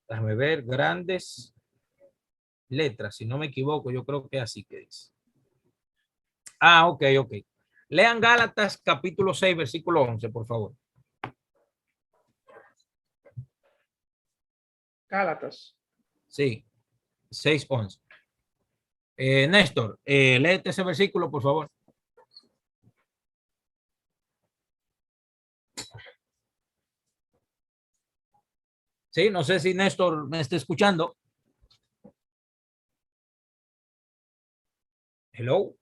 Déjame ver, grandes letras, si no me equivoco, yo creo que así que dice. Ok. Lean Gálatas capítulo 6, versículo 11, por favor. Gálatas. Sí, 6:11. Néstor, léete ese versículo, por favor. Sí, no sé si Néstor me está escuchando. Hello.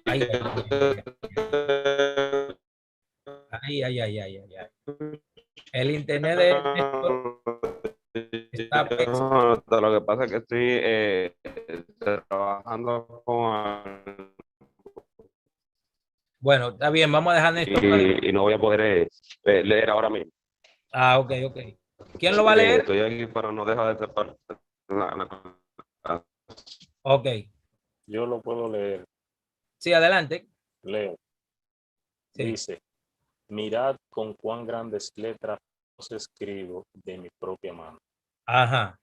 Ay. El internet de Néstor está pésimo. Lo que pasa es que estoy trabajando con... Bueno, está bien, vamos a dejar Néstor. Y no voy a poder leer ahora mismo. Ok. ¿Quién lo va a leer? Estoy aquí para no dejar de tapar. Ok. Yo lo puedo leer. Sí, adelante. Leo. Sí. Dice, mirad con cuán grandes letras os escribo de mi propia mano. Ajá.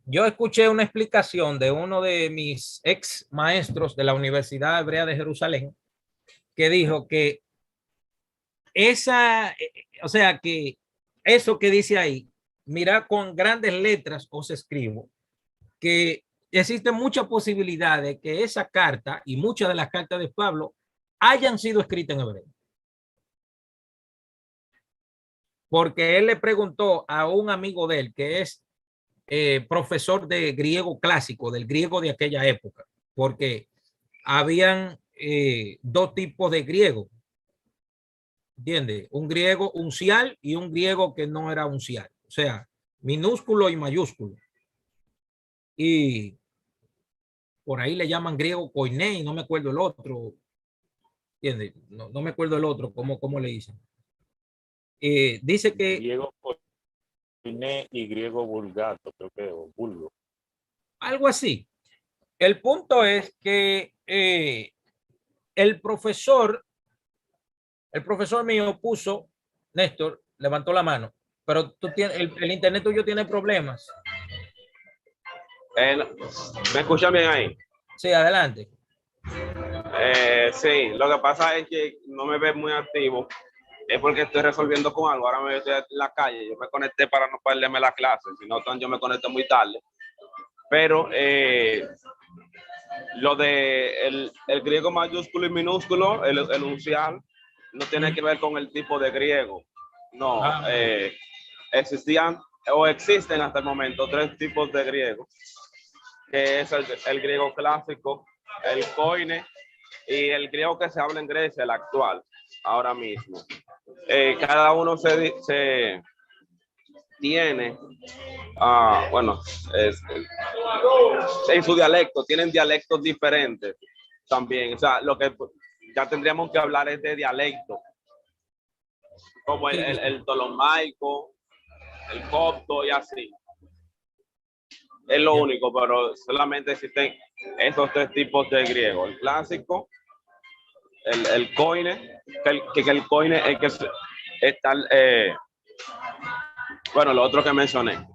Yo escuché una explicación de uno de mis ex maestros de la Universidad Hebrea de Jerusalén que dijo que o sea, que eso que dice ahí, mira con grandes letras os escribo, que existe mucha posibilidad de que esa carta y muchas de las cartas de Pablo hayan sido escritas en hebreo. Porque él le preguntó a un amigo de él que es profesor de griego clásico, del griego de aquella época, porque habían dos tipos de griego. ¿Entiendes? Un griego uncial y un griego que no era uncial. o sea, minúsculo y mayúsculo. Y por ahí le llaman griego koiné y no me acuerdo el otro. ¿Entiendes? No me acuerdo el otro, cómo le dicen. Dice que Griego koiné y griego vulgato, creo que, o vulgo. algo así. El punto es que el profesor mío puso, Néstor, levantó la mano, pero tú tienes, el internet tuyo tiene problemas. ¿Me escuchan bien ahí? Sí, adelante. Sí, lo que pasa es que no me ves muy activo. Es porque estoy resolviendo con algo. Ahora me estoy en la calle. Yo me conecté para no perderme la clase. Si no, yo me conecto muy tarde. Pero lo de el griego mayúsculo y minúsculo, el enuncial, no tiene que ver con el tipo de griego. No, existían o existen hasta el momento 3 tipos de griego, que es el griego clásico, el koine y el griego que se habla en Grecia, el actual, ahora mismo. Cada uno se tiene, bueno, en su dialecto, tienen dialectos diferentes también. O sea, lo que ya tendríamos que hablar es de dialecto, como el tolomaico, el copto y así. Es lo único, pero solamente existen esos 3 tipos de griego. El clásico, el koine, que el koine es que está, bueno, lo otro que mencioné.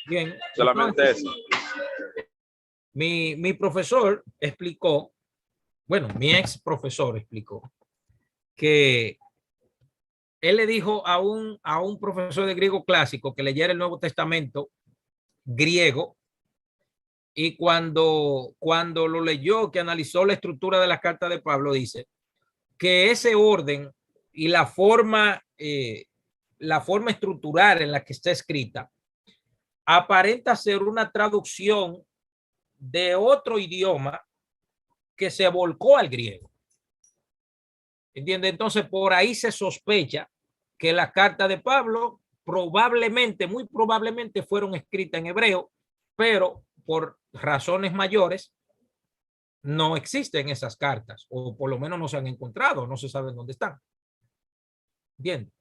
Bien. Solamente Entonces, eso. Mi profesor explicó, bueno, mi ex profesor explicó que él le dijo a un profesor de griego clásico que leyera el Nuevo Testamento griego, y cuando lo leyó, que analizó la estructura de la carta de Pablo, dice que ese orden y la forma estructural en la que está escrita aparenta ser una traducción de otro idioma que se volcó al griego. ¿Entiende? Entonces, por ahí se sospecha que las cartas de Pablo probablemente, muy probablemente, fueron escritas en hebreo, pero por razones mayores no existen esas cartas, o por lo menos no se han encontrado, no se sabe dónde están. ¿Entiendes?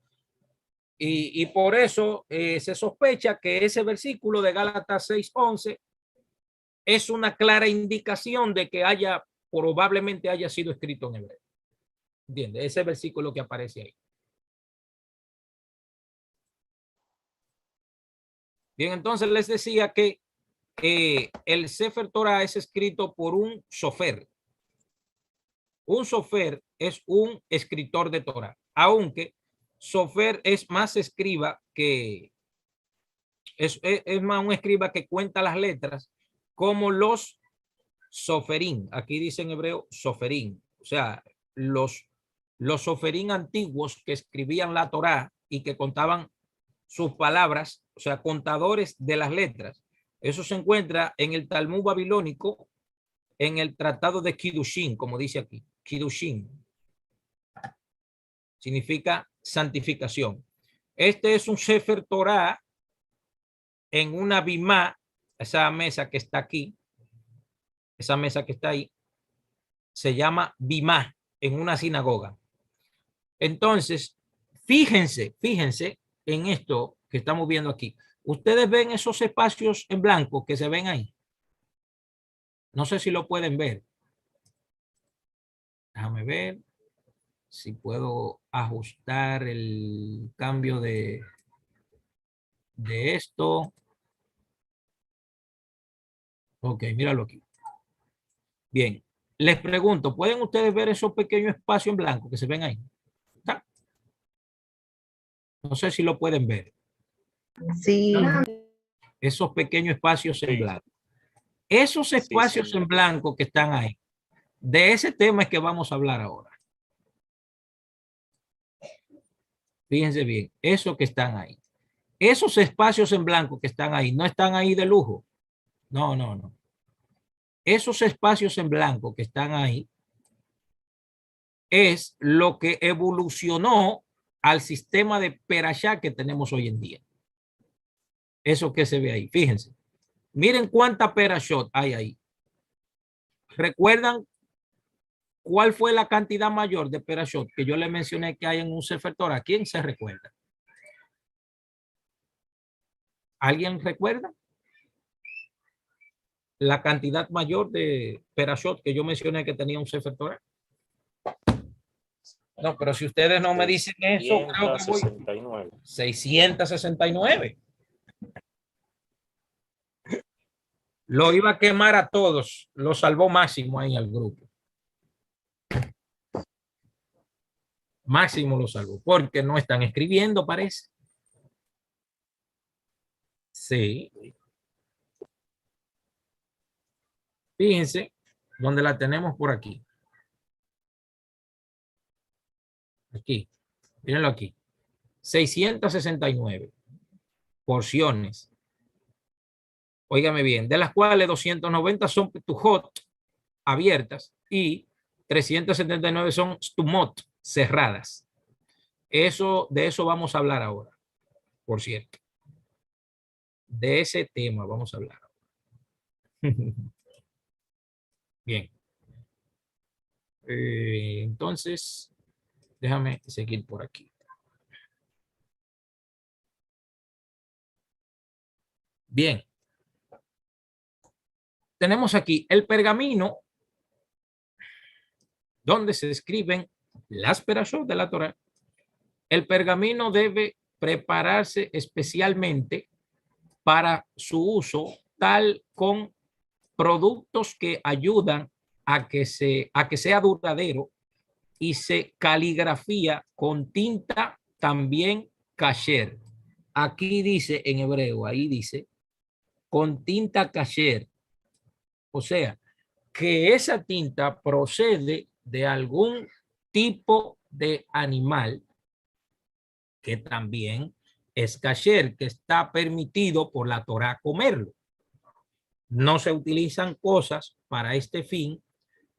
Y por eso se sospecha que ese versículo de Gálatas 6:11 es una clara indicación de que probablemente haya sido escrito en hebreo. ¿Entiendes? Ese versículo que aparece ahí. Bien, entonces les decía que el Sefer Torah es escrito por un sofer. Un sofer es un escritor de Torah, aunque sofer es más escriba que es más un escriba que cuenta las letras, como los soferín. Aquí dice en hebreo soferín, o sea, los soferín antiguos que escribían la Torah y que contaban sus palabras, o sea, contadores de las letras. Eso se encuentra en el Talmud babilónico, en el tratado de Kiddushin, como dice aquí. Kiddushin significa santificación. Este es un Sefer Torah en una bimá, esa mesa que está aquí, esa mesa que está ahí, se llama bimá en una sinagoga. Entonces, fíjense en esto que estamos viendo aquí. Ustedes ven esos espacios en blanco que se ven ahí. No sé si lo pueden ver. Déjame ver si puedo ajustar el cambio de esto. Ok, míralo aquí. Bien, les pregunto, ¿pueden ustedes ver esos pequeños espacios en blanco que se ven ahí? ¿Está? No sé si lo pueden ver. Sí. Esos pequeños espacios en Sí. blanco. Esos espacios Sí, en blanco que están ahí, de ese tema es que vamos a hablar ahora. Fíjense bien, eso que están ahí. Esos espacios en blanco que están ahí, no están ahí de lujo. No, no, no. Esos espacios en blanco que están ahí es lo que evolucionó al sistema de Perashá que tenemos hoy en día. Eso que se ve ahí, fíjense. Miren cuánta Perashot hay ahí. ¿Recuerdan cuál fue la cantidad mayor de Perashot que yo le mencioné que hay en un Sefer Torah? ¿Quién se recuerda? ¿Alguien recuerda? La cantidad mayor de Perashot que yo mencioné que tenía un Sefer Torah. No, pero si ustedes no me dicen eso, creo que voy 669. 669. Lo iba a quemar a todos. Lo salvó Máximo ahí al grupo. Máximo lo salvó porque no están escribiendo, parece. Sí. Fíjense donde la tenemos por aquí. Aquí. Mírenlo aquí. 669 porciones. Óigame bien, de las cuales 290 son petujot abiertas y 379 son stumot cerradas. De eso vamos a hablar ahora, por cierto. De ese tema vamos a hablar. Bien. Entonces, déjame seguir por aquí. Bien. Tenemos aquí el pergamino donde se escriben las perashot de la Torah. El pergamino debe prepararse especialmente para su uso, tal con productos que ayudan a que sea duradero y se caligrafía con tinta también kasher. Aquí dice en hebreo, ahí dice, con tinta kasher. O sea, que esa tinta procede de algún tipo de animal que también es kasher, que está permitido por la Torá comerlo. No se utilizan cosas para este fin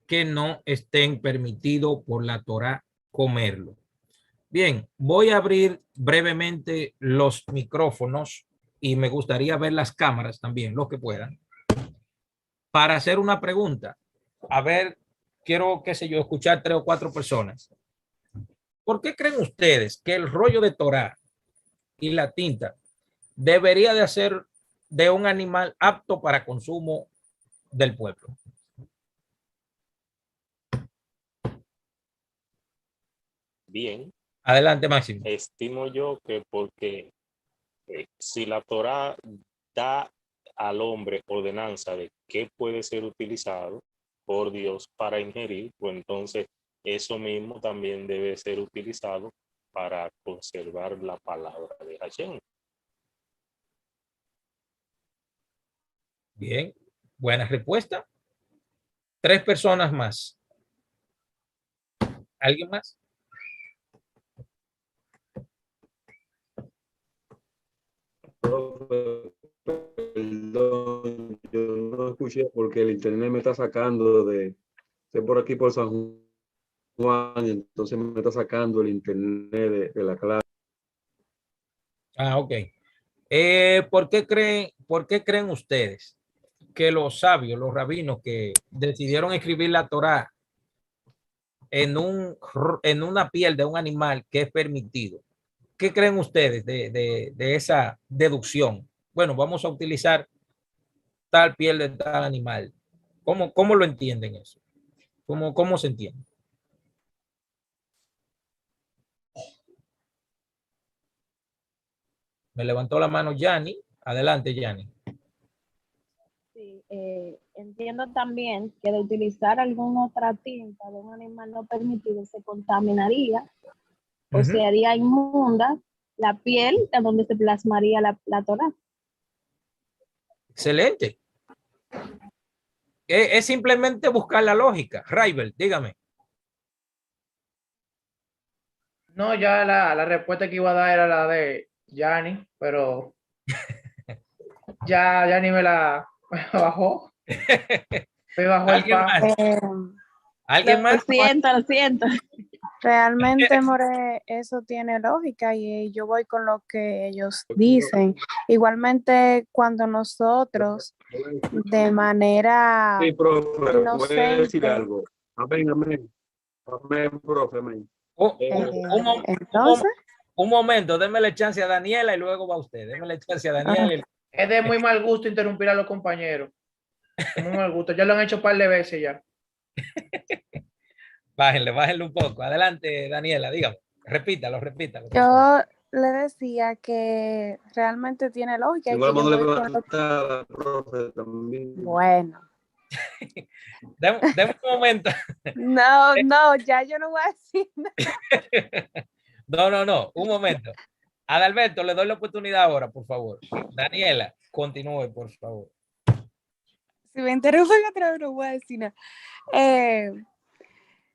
que no estén permitidos por la Torá comerlo. Bien, voy a abrir brevemente los micrófonos y me gustaría ver las cámaras también, los que puedan, para hacer una pregunta. A ver, quiero, qué sé yo, escuchar 3 o 4 personas. ¿Por qué creen ustedes que el rollo de Torá y la tinta debería de ser de un animal apto para consumo del pueblo? Bien, Adelante, Máximo. estimo yo que porque si la Torá da al hombre ordenanza de qué puede ser utilizado por Dios para ingerir, pues entonces eso mismo también debe ser utilizado para conservar la palabra de Hashem. Bien, buena respuesta. 3 personas más. ¿Alguien más? Perdón, yo no escuché porque el internet me está sacando estoy por aquí por San Juan, y entonces me está sacando el internet de la clase. Ah, ok. ¿Por qué creen ustedes que los sabios, los rabinos que decidieron escribir la Torá en una piel de un animal que es permitido? ¿Qué creen ustedes de esa deducción? Bueno, vamos a utilizar tal piel de tal animal. ¿Cómo lo entienden eso? ¿Cómo se entiende? Me levantó la mano Yanni. Adelante, Yanni. Sí, entiendo también que de utilizar alguna otra tinta de un animal no permitido se contaminaría o se haría inmunda la piel de donde se plasmaría la Torá. Excelente. Es simplemente buscar la lógica. Raibel, dígame. No, ya la respuesta que iba a dar era la de Yanni, pero ya Yanni me bajó. Me bajó el ¿Alguien pan. más? ¿Alguien más? Lo siento. Realmente, More, eso tiene lógica y yo voy con lo que ellos dicen. Igualmente, cuando nosotros de manera Sí, profe, voy a decir inocente, algo. Amén, amén. Amén, profe, amén. Un, un mom- entonces, un momento, démele chance a Daniela y luego va usted. Démele chance a Daniela. Y... Es de muy mal gusto interrumpir a los compañeros. De muy mal gusto. Ya lo han hecho un par de veces ya. Bájenle un poco. Adelante, Daniela, dígame. Repítalo. yo le decía que realmente tiene lógica y Igual que yo mano le voy va con lo que... a la profe también. Bueno, Deme un momento. no, ya yo no voy a decir nada. No, un momento. Adalberto, le doy la oportunidad ahora, por favor. Daniela, continúe, por favor. Si me interrumpen otra vez, no voy a decir nada.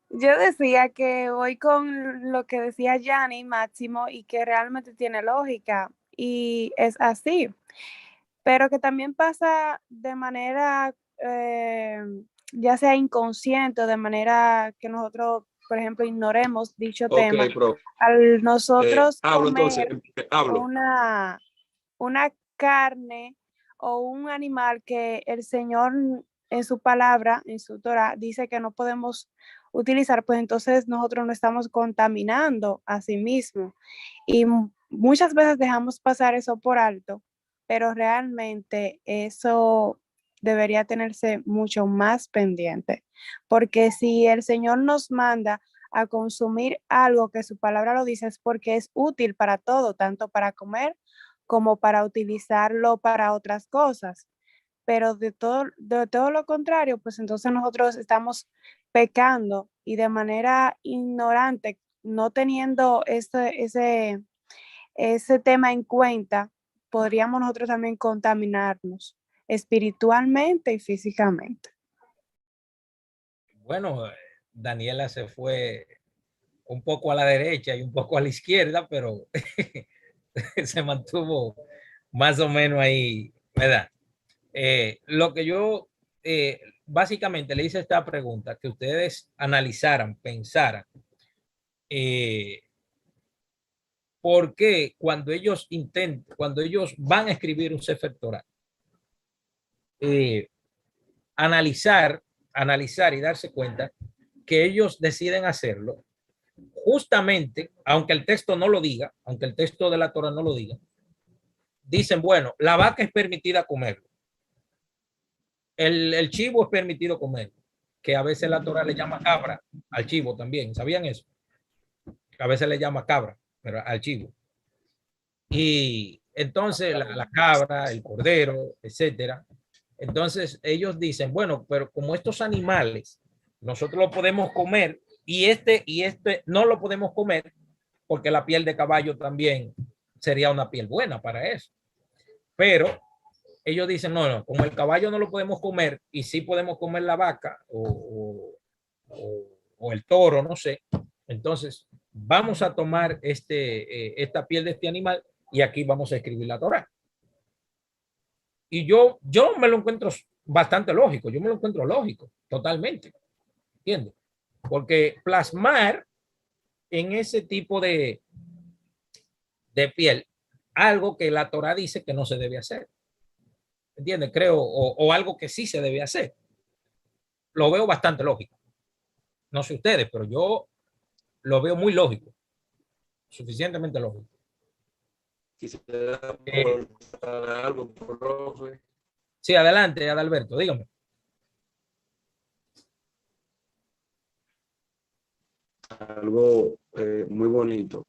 Yo decía que voy con lo que decía Yanni Máximo y que realmente tiene lógica y es así, pero que también pasa de manera ya sea inconsciente o de manera que nosotros, por ejemplo, ignoremos dicho tema. profe. Al nosotros Hablo comer entonces, hablo. una carne o un animal que el Señor en su palabra, en su Torah, dice que no podemos utilizar, pues entonces nosotros no estamos contaminando a sí mismo. Y muchas veces dejamos pasar eso por alto, pero realmente eso debería tenerse mucho más pendiente, porque si el Señor nos manda a consumir algo que su palabra lo dice es porque es útil para todo, tanto para comer como para utilizarlo para otras cosas. Pero de todo lo contrario, pues entonces nosotros estamos pecando y de manera ignorante, no teniendo ese tema en cuenta, podríamos nosotros también contaminarnos espiritualmente y físicamente. Bueno, Daniela se fue un poco a la derecha y un poco a la izquierda, pero se mantuvo más o menos ahí, ¿verdad? Lo que yo básicamente le hice esta pregunta, que ustedes analizaran, pensaran, ¿por qué cuando ellos cuando ellos van a escribir un Sefer Torah, analizar y darse cuenta que ellos deciden hacerlo justamente, aunque el texto no lo diga, aunque el texto de la Torah no lo diga, dicen, bueno, la vaca es permitida comerlo, el chivo es permitido comerlo, que a veces la Torah le llama cabra al chivo también, ¿sabían eso? A veces le llama cabra, pero al chivo. Y entonces la cabra, el cordero, etcétera. Entonces ellos dicen, bueno, pero como estos animales nosotros lo podemos comer y este no lo podemos comer porque la piel de caballo también sería una piel buena para eso. Pero ellos dicen, no, como el caballo no lo podemos comer y sí podemos comer la vaca o el toro, no sé. Entonces vamos a tomar esta piel de este animal y aquí vamos a escribir la Torah. Y yo me lo encuentro bastante lógico, yo me lo encuentro lógico, totalmente, ¿entiendes? Porque plasmar en ese tipo de piel algo que la Torah dice que no se debe hacer, ¿entiendes? Creo, o algo que sí se debe hacer. Lo veo bastante lógico. No sé ustedes, pero yo lo veo muy lógico, suficientemente lógico. Quisiera aportar algo, profe. Sí, adelante, Adalberto, dígame. Algo muy bonito.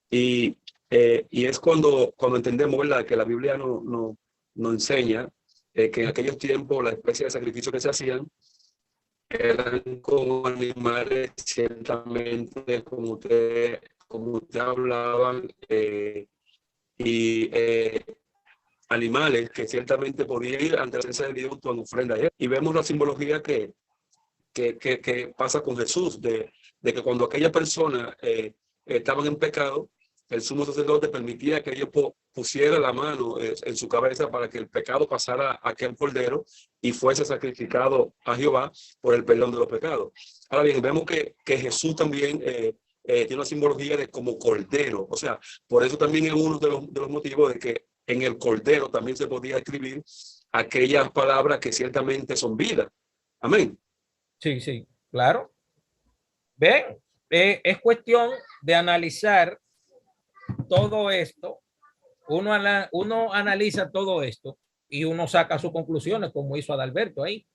Y es cuando entendemos, ¿verdad?, que la Biblia nos enseña que en aquellos tiempos las especies de sacrificio que se hacían eran con animales ciertamente, como usted hablaban, y animales que ciertamente podían ir ante la presencia de Dios con ofrenda. Y vemos la simbología que pasa con Jesús, de que cuando aquella persona estaban en pecado, el sumo sacerdote permitía que ellos pusieran la mano en su cabeza para que el pecado pasara a aquel cordero y fuese sacrificado a Jehová por el perdón de los pecados. Ahora bien, vemos que Jesús también tiene una simbología de como cordero. O sea, por eso también es uno de los motivos de que en el cordero también se podía escribir aquellas palabras que ciertamente son vida. Amén. Sí, sí, claro. Ven, es cuestión de analizar todo esto. Uno analiza todo esto y uno saca sus conclusiones, como hizo Adalberto ahí,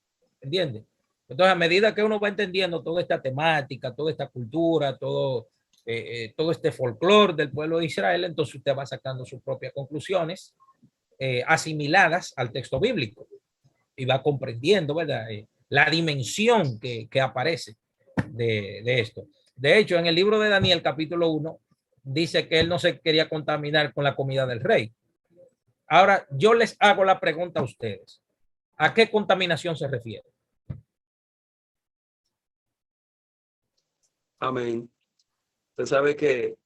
¿entiendes? Entonces, a medida que uno va entendiendo toda esta temática, toda esta cultura, todo este folclore del pueblo de Israel, entonces usted va sacando sus propias conclusiones asimiladas al texto bíblico y va comprendiendo, ¿verdad? La dimensión que aparece de esto. De hecho, en el libro de Daniel, capítulo 1, dice que él no se quería contaminar con la comida del rey. Ahora, yo les hago la pregunta a ustedes. ¿A qué contaminación se refiere? Amén. Usted sabe que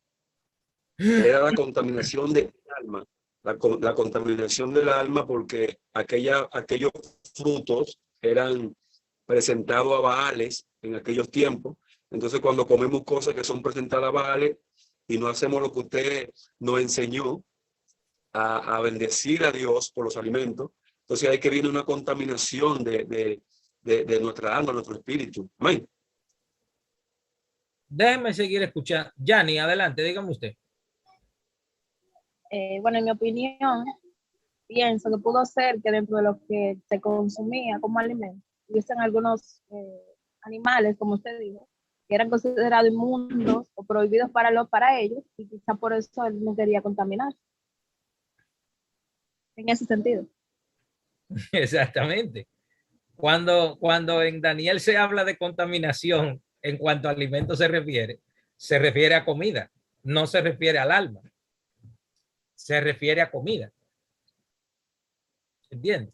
era la contaminación del alma, la contaminación del alma, porque aquellos frutos eran presentados a Baales en aquellos tiempos. Entonces, cuando comemos cosas que son presentadas a Baales y no hacemos lo que usted nos enseñó a bendecir a Dios por los alimentos, entonces hay que viene una contaminación de nuestra alma, nuestro espíritu. Amén. Déjenme seguir escuchando. Yani, adelante, dígame usted. Bueno, en mi opinión, pienso que pudo ser que dentro de lo que se consumía como alimento, hubiesen algunos animales, como usted dijo, que eran considerados inmundos o prohibidos para ellos, y quizá por eso él no quería contaminar. En ese sentido. Exactamente. Cuando en Daniel se habla de contaminación en cuanto a alimentos se refiere a comida, no se refiere al alma, se refiere a comida. ¿Entiendes?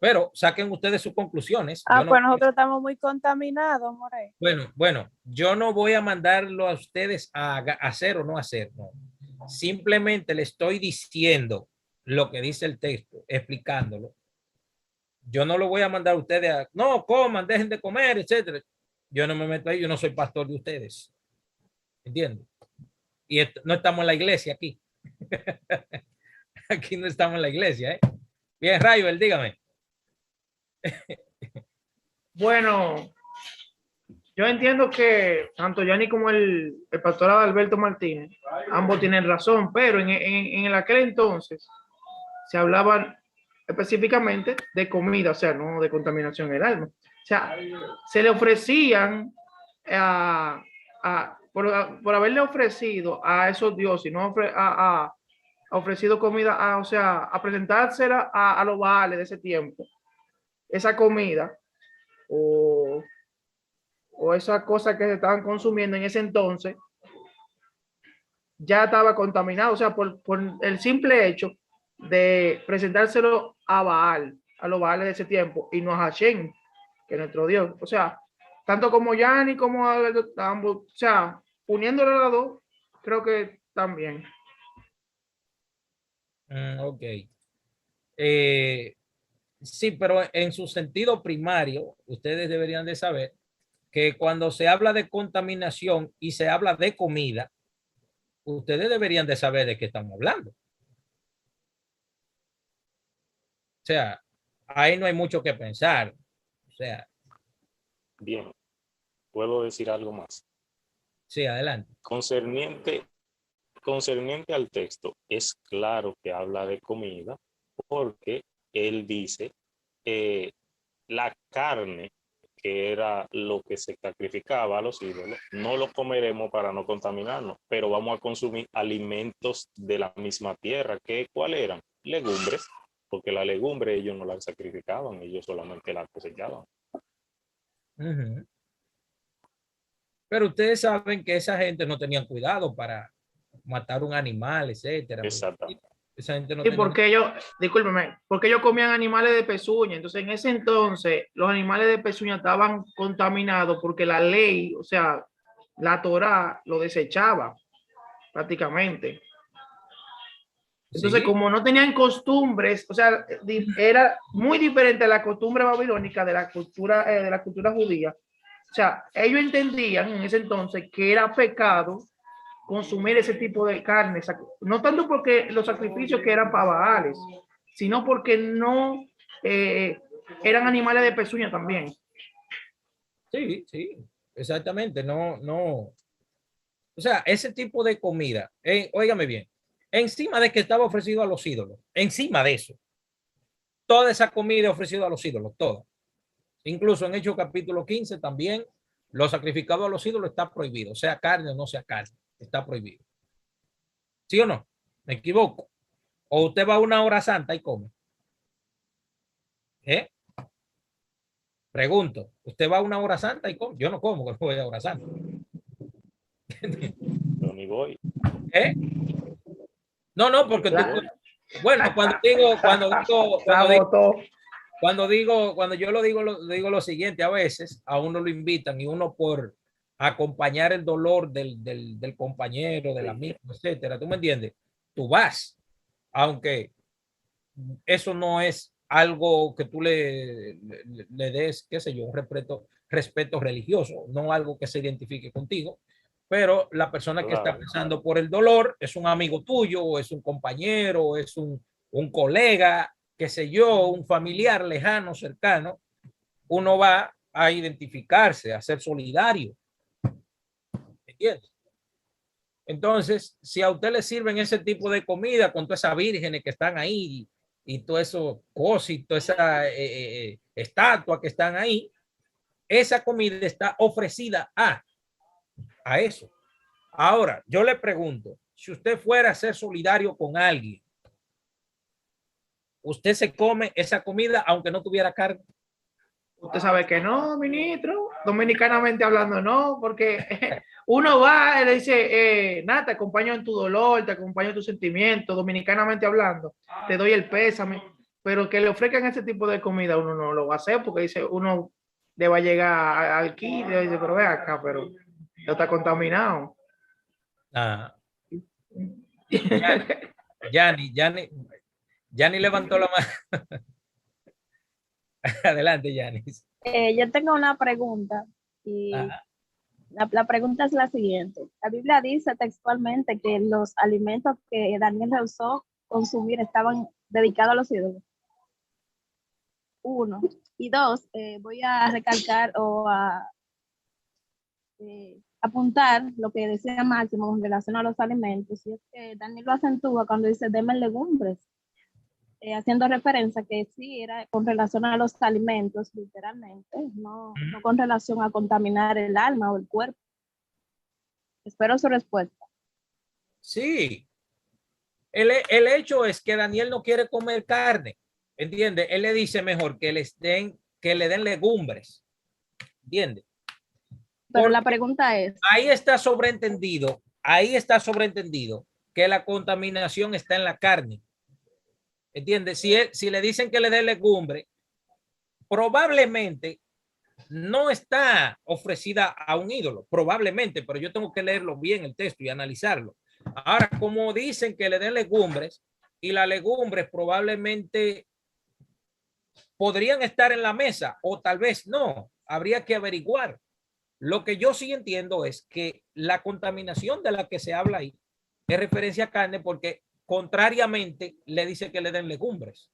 Pero saquen ustedes sus conclusiones. Pues nosotros estamos muy contaminados, More. Bueno, yo no voy a mandarlo a ustedes a hacer o no hacer, no. Simplemente le estoy diciendo lo que dice el texto, explicándolo. Yo no lo voy a mandar a ustedes a, no, coman, dejen de comer, etcétera. Yo no me meto ahí, yo no soy pastor de ustedes. ¿Entiendes? Y no estamos en la iglesia aquí. Aquí no estamos en la iglesia, ¿eh? Bien, Raibel, dígame. Bueno, yo entiendo que tanto Yani como el pastor Adalberto Martínez, ambos tienen razón, pero en aquel entonces se hablaba específicamente de comida, o sea, no de contaminación del alma. O sea, se le ofrecían por haberle ofrecido a esos dioses, no ofrecido comida, o sea, a presentársela a los Baales de ese tiempo, esa comida o esas cosas que se estaban consumiendo en ese entonces, ya estaba contaminado, o sea, por el simple hecho de presentárselo a Baal, a los Baales de ese tiempo, y no a Hashem, que es nuestro Dios. O sea, tanto como Yani como ambos, o sea, uniéndolo a los dos, creo que también. Ok. Sí, pero en su sentido primario, ustedes deberían de saber que cuando se habla de contaminación y se habla de comida, ustedes deberían de saber de qué estamos hablando. O sea, ahí no hay mucho que pensar. O sea. Bien, ¿puedo decir algo más? Sí, adelante. Concerniente al texto, es claro que habla de comida porque él dice la carne, que era lo que se sacrificaba a los ídolos, no lo comeremos para no contaminarnos, pero vamos a consumir alimentos de la misma tierra. ¿Cuál eran? Legumbres, porque la legumbre ellos no la sacrificaban, ellos solamente la cosechaban. Pero ustedes saben que esa gente no tenía cuidado para matar un animal, etcétera. Exactamente. Esa gente no sí, porque ellos comían animales de pezuña. Entonces, en ese entonces, los animales de pezuña estaban contaminados porque la ley, o sea, la Torá lo desechaba prácticamente. Entonces, ¿sí? Como no tenían costumbres, o sea, era muy diferente a la costumbre babilónica de la cultura judía. O sea, ellos entendían en ese entonces que era pecado consumir ese tipo de carne, no tanto porque los sacrificios que eran para Baales, sino porque no eran animales de pezuña también. Sí, sí, exactamente. No, no. O sea, ese tipo de comida, óigame bien, encima de que estaba ofrecido a los ídolos, encima de eso, toda esa comida ofrecida a los ídolos, toda. Incluso en Hechos capítulo 15 también, lo sacrificado a los ídolos está prohibido, sea carne o no sea carne, está prohibido. ¿Sí o no? ¿Me equivoco? O usted va a una hora santa y come. ¿Eh? Pregunto, ¿usted va a una hora santa y come? Yo no como que voy a hora santa. Yo ni voy. ¿Eh? No, no, porque Claro. bueno, cuando yo lo digo lo siguiente, a veces a uno lo invitan y uno por acompañar el dolor del compañero, del amigo, etcétera, ¿tú me entiendes? Tú vas, aunque eso no es algo que tú le des, qué sé yo, un respeto religioso, no algo que se identifique contigo, pero la persona que está pasando por el dolor es un amigo tuyo, o es un compañero, o es un colega, qué sé yo, un familiar lejano, cercano, uno va a identificarse, a ser solidario. ¿Entiendes? Entonces, si a usted le sirven ese tipo de comida con todas esas vírgenes que están ahí y todo eso cosas y toda esa estatua que están ahí, esa comida está ofrecida a eso. Ahora, yo le pregunto, si usted fuera a ser solidario con alguien, ¿usted se come esa comida aunque no tuviera carne? Usted sabe que no, ministro, dominicanamente hablando, no, porque uno va y le dice, nada, te acompaño en tu dolor, te acompaño en tu sentimiento, dominicanamente hablando, te doy el pésame, pero que le ofrezcan ese tipo de comida uno no lo va a hacer porque dice, uno le va a llegar al kit y dice, pero ve acá, pero ya está contaminado. Ah. Yani levantó la mano. Adelante, Yanis. Yo tengo una pregunta y la pregunta es la siguiente. La Biblia dice textualmente que los alimentos que Daniel rehusó consumir estaban dedicados a los ídolos. 1. Y 2, voy a recalcar o a apuntar lo que decía Máximo en relación a los alimentos. Y es que Daniel lo acentúa cuando dice denme legumbres, haciendo referencia que sí era con relación a los alimentos, literalmente, no con relación a contaminar el alma o el cuerpo. Espero su respuesta. Sí. El hecho es que Daniel no quiere comer carne, ¿entiende? Él le dice mejor que le den legumbres, ¿entiende? Pero la pregunta es... Ahí está sobreentendido que la contaminación está en la carne. ¿Entiendes? Si le dicen que le dé legumbre, probablemente no está ofrecida a un ídolo, probablemente, pero yo tengo que leerlo bien el texto y analizarlo. Ahora, como dicen que le den legumbres, y las legumbres probablemente podrían estar en la mesa o tal vez no, habría que averiguar. Lo que yo sí entiendo es que la contaminación de la que se habla ahí es referencia a carne porque contrariamente le dice que le den legumbres.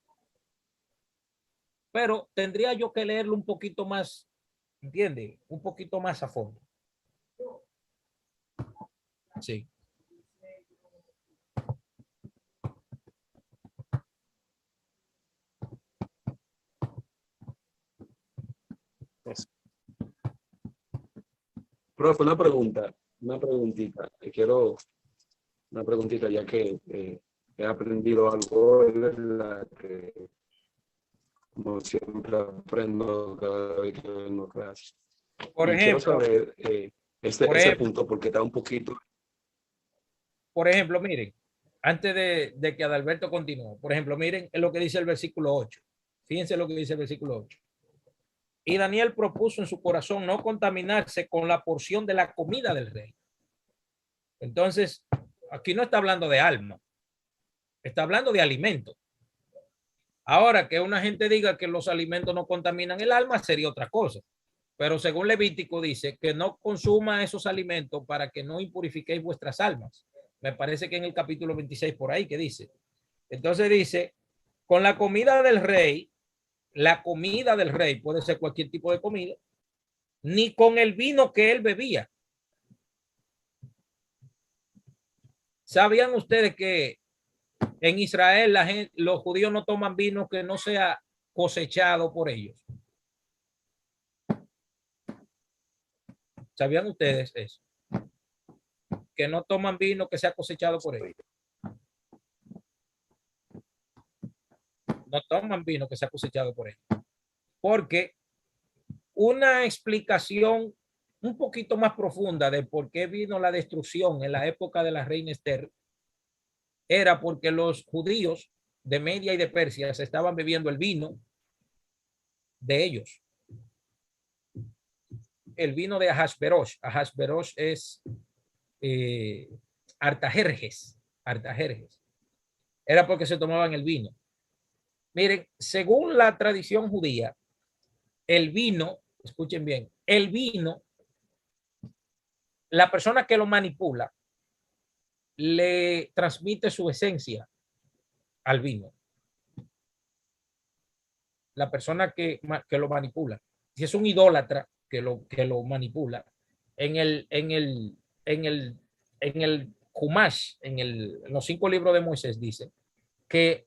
Pero tendría yo que leerlo un poquito más, ¿entiende? Un poquito más a fondo. Sí. Profe, una preguntita. Quiero una preguntita, ya que he aprendido algo, ¿verdad? Que como siempre aprendo cada vez que vengo a clase. Por quiero ejemplo, saber ese punto porque está un poquito. Por ejemplo, miren, antes de que Adalberto continúe, por ejemplo, miren lo que dice el versículo 8. Fíjense lo que dice el versículo 8. Y Daniel propuso en su corazón no contaminarse con la porción de la comida del rey. Entonces, aquí no está hablando de alma, está hablando de alimento. Ahora, que una gente diga que los alimentos no contaminan el alma sería otra cosa. Pero según Levítico dice que no consuma esos alimentos para que no impurifiquéis vuestras almas. Me parece que en el capítulo 26 por ahí que dice. Entonces dice, con la comida del rey puede ser cualquier tipo de comida, ni con el vino que él bebía. ¿Sabían ustedes que en Israel los judíos no toman vino que no sea cosechado por ellos? ¿Sabían ustedes eso? Que no toman vino que sea cosechado por ellos. No toman vino que sea cosechado por ellos. Porque una explicación un poquito más profunda de por qué vino la destrucción en la época de la reina Esther era porque los judíos de Media y de Persia se estaban bebiendo el vino de ellos. El vino de Ahasverosh. Ahasverosh es Artajerjes. Artajerjes. Era porque se tomaban el vino. Miren, según la tradición judía, el vino, escuchen bien, el vino, la persona que lo manipula le transmite su esencia al vino. La persona que lo manipula. Si es un idólatra que lo manipula, en el Humash, en los 5 libros de Moisés dice que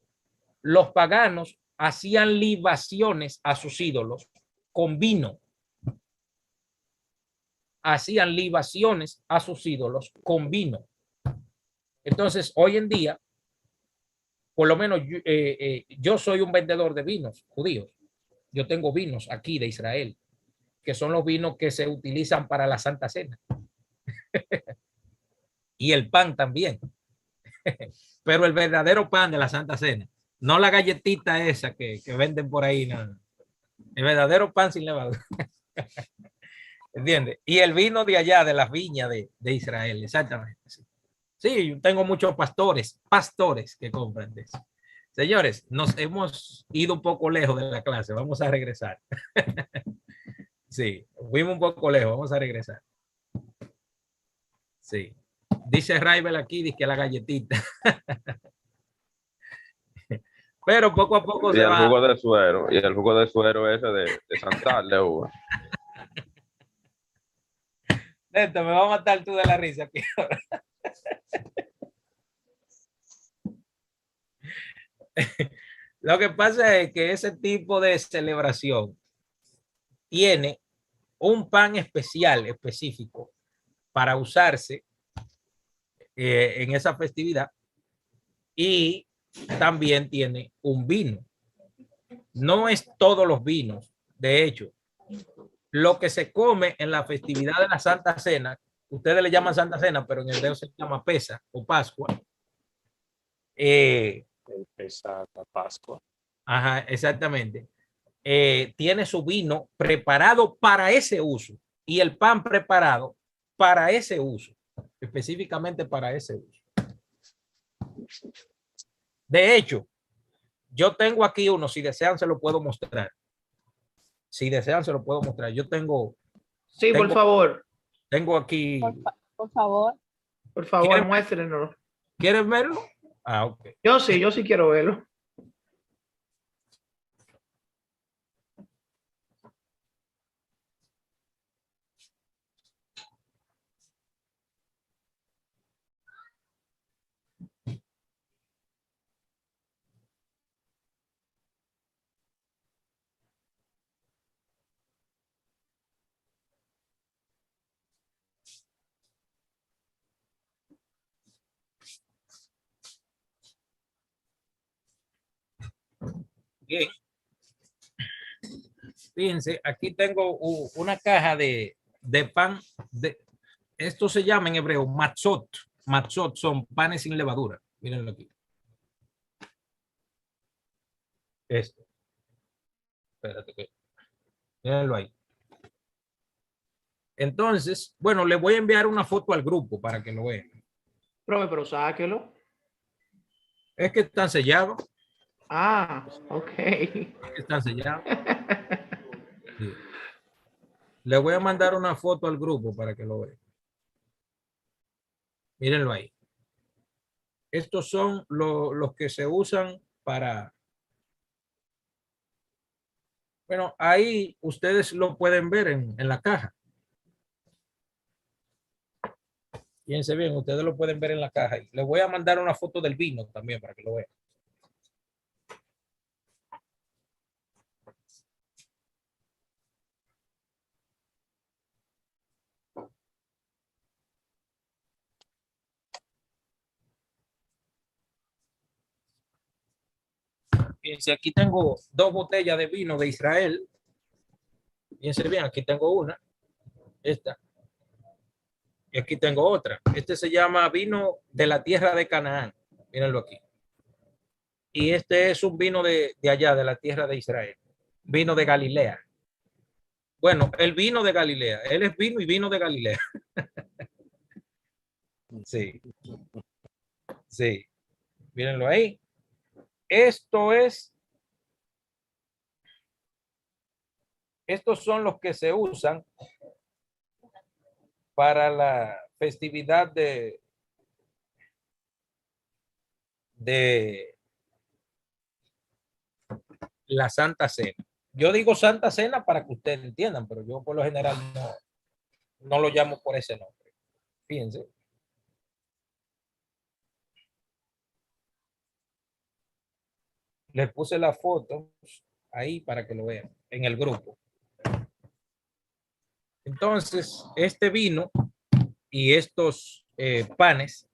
los paganos hacían libaciones a sus ídolos con vino. Hacían libaciones a sus ídolos con vino. Entonces, hoy en día, por lo menos yo soy un vendedor de vinos judíos. Yo tengo vinos aquí de Israel, que son los vinos que se utilizan para la Santa Cena. Y el pan también. Pero el verdadero pan de la Santa Cena, no la galletita esa que venden por ahí, no. El verdadero pan sin levadura. ¿Entiendes? Y el vino de allá, de las viñas de Israel, exactamente. Sí. Sí, yo tengo muchos pastores que compran de eso. Señores, nos hemos ido un poco lejos de la clase. Vamos a regresar. Sí, fuimos un poco lejos. Vamos a regresar. Sí. Dice Raibel aquí, dice que la galletita. Pero poco a poco se va. Y el jugo de suero ese de Santal de uva. Neto, me va a matar tú de la risa aquí ahora. Lo que pasa es que ese tipo de celebración tiene un pan especial, específico, para usarse en esa festividad, y también tiene un vino. No es todos los vinos, de hecho, lo que se come en la festividad de la Santa Cena, ustedes le llaman Santa Cena, pero en el hebreo se llama Pesa o Pascua. Pesa la Pascua. Ajá, exactamente. Tiene su vino preparado para ese uso y el pan preparado para ese uso, específicamente para ese uso. De hecho, yo tengo aquí uno, si desean se lo puedo mostrar. Si desean se lo puedo mostrar. Yo tengo... Sí, por favor. Tengo aquí... Por favor. Por favor, muéstrenos. ¿Quieres verlo? Ah, ok. Yo sí quiero verlo. Bien. Fíjense, aquí tengo una caja de pan. Esto se llama en hebreo matzot. Matzot son panes sin levadura. Mírenlo aquí. Esto. Espérate que... Mírenlo ahí. Entonces, bueno, le voy a enviar una foto al grupo para que lo vean. Profe, pero sáquelo. Es que están sellados. Ah, ok. Están sellados. Sí. Le voy a mandar una foto al grupo para que lo vean. Mírenlo ahí. Estos son los que se usan para... Bueno, ahí ustedes lo pueden ver en la caja. Fíjense bien, ustedes lo pueden ver en la caja. Les voy a mandar una foto del vino también para que lo vean. Fíjense, aquí tengo 2 botellas de vino de Israel. Fíjense bien, aquí tengo una, esta. Y aquí tengo otra. Este se llama vino de la tierra de Canaán. Mírenlo aquí. Y este es un vino de allá, de la tierra de Israel. Vino de Galilea. Bueno, el vino de Galilea. Él es vino y vino de Galilea. Sí. Sí. Mírenlo ahí. Estos son los que se usan para la festividad de la Santa Cena. Yo digo Santa Cena para que ustedes entiendan, pero yo por lo general no lo llamo por ese nombre. Fíjense. Les puse las fotos ahí para que lo vean en el grupo. Entonces, este vino y estos panes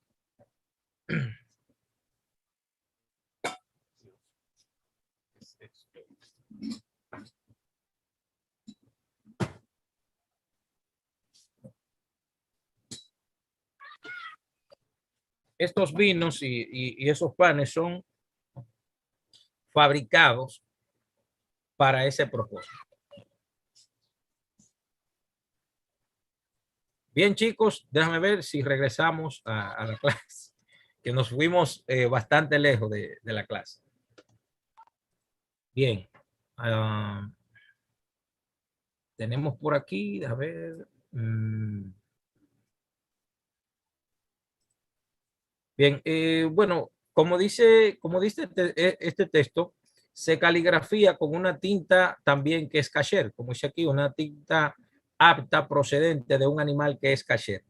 estos vinos y esos panes son fabricados para ese propósito. Bien, chicos, déjame ver si regresamos a la clase, que nos fuimos bastante lejos de la clase. Bien. Tenemos por aquí, a ver. Bien, bueno, como dice este texto, se caligrafía con una tinta también que es kasher, como dice aquí, una tinta apta procedente de un animal que es kasher,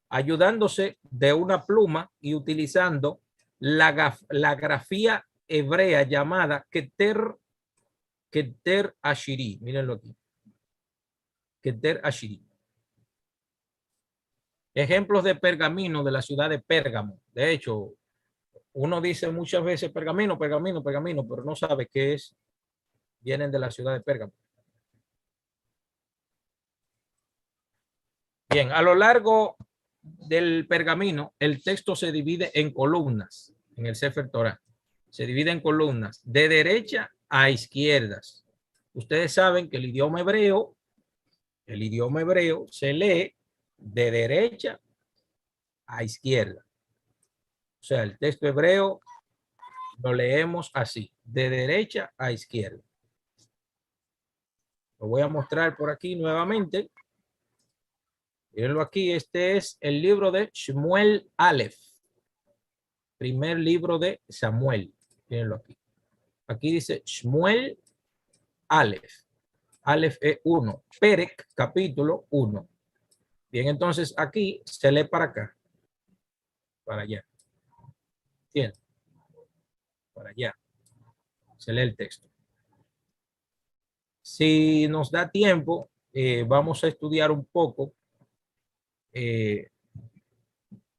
ayudándose de una pluma y utilizando la grafía hebrea llamada Keter Ashiri. Mírenlo aquí. Keter Ashiri. Ejemplos de pergamino de la ciudad de Pérgamo. De hecho, uno dice muchas veces pergamino, pero no sabe qué es. Vienen de la ciudad de Pérgamo. Bien, a lo largo del pergamino, el texto se divide en columnas, en el Sefer Torah. Se divide en columnas, de derecha a izquierdas. Ustedes saben que el idioma hebreo se lee de derecha a izquierda. O sea, el texto hebreo lo leemos así, de derecha a izquierda. Lo voy a mostrar por aquí nuevamente. Mírenlo aquí, este es el libro de Shmuel Aleph. Primer libro de Samuel. Mírenlo aquí. Aquí dice Shmuel Aleph. Aleph es 1. Perek, capítulo 1. Bien, entonces aquí se lee para acá. Para allá. Bien. Para allá. Se lee el texto. Si nos da tiempo, vamos a estudiar un poco.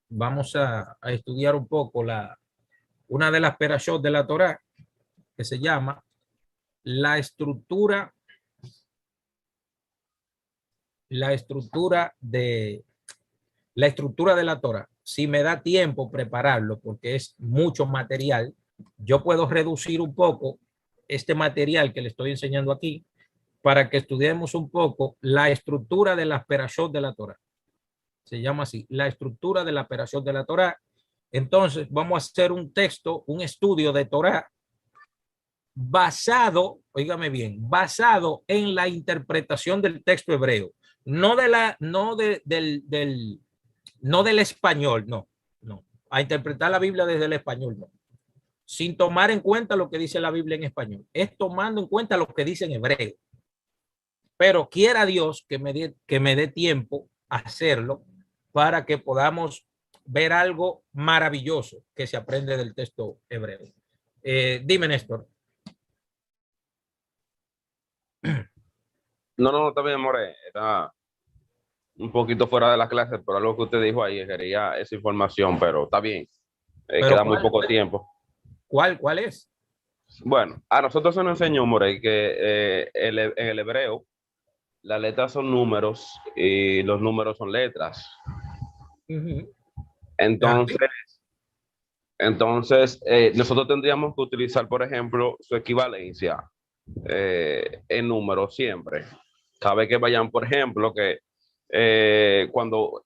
Vamos a estudiar un poco una de las perashot de la Torá que se llama la estructura de la Torá. Si me da tiempo prepararlo, porque es mucho material, yo puedo reducir un poco este material que le estoy enseñando aquí para que estudiemos un poco la estructura de las perashot de la Torá. Se llama así, la estructura de la perashot de la Torá. Entonces vamos a hacer un texto, un estudio de Torá basado, óigame bien, basado en la interpretación del texto hebreo. No de la, no de, del, no del español, no, no. A interpretar la Biblia desde el español, no. Sin tomar en cuenta lo que dice la Biblia en español. Es tomando en cuenta lo que dice en hebreo. Pero quiera Dios que me dé tiempo a hacerlo para que podamos ver algo maravilloso que se aprende del texto hebreo. Dime, Néstor. No, está bien, More. Está un poquito fuera de la clase, pero algo que usted dijo ahí, quería esa información, pero está bien. Queda muy poco tiempo. ¿Cuál es? Bueno, a nosotros se nos enseñó, More, que en el hebreo las letras son números y los números son letras. Entonces, nosotros tendríamos que utilizar, por ejemplo, su equivalencia en números siempre. Cada vez que vayan, por ejemplo, que cuando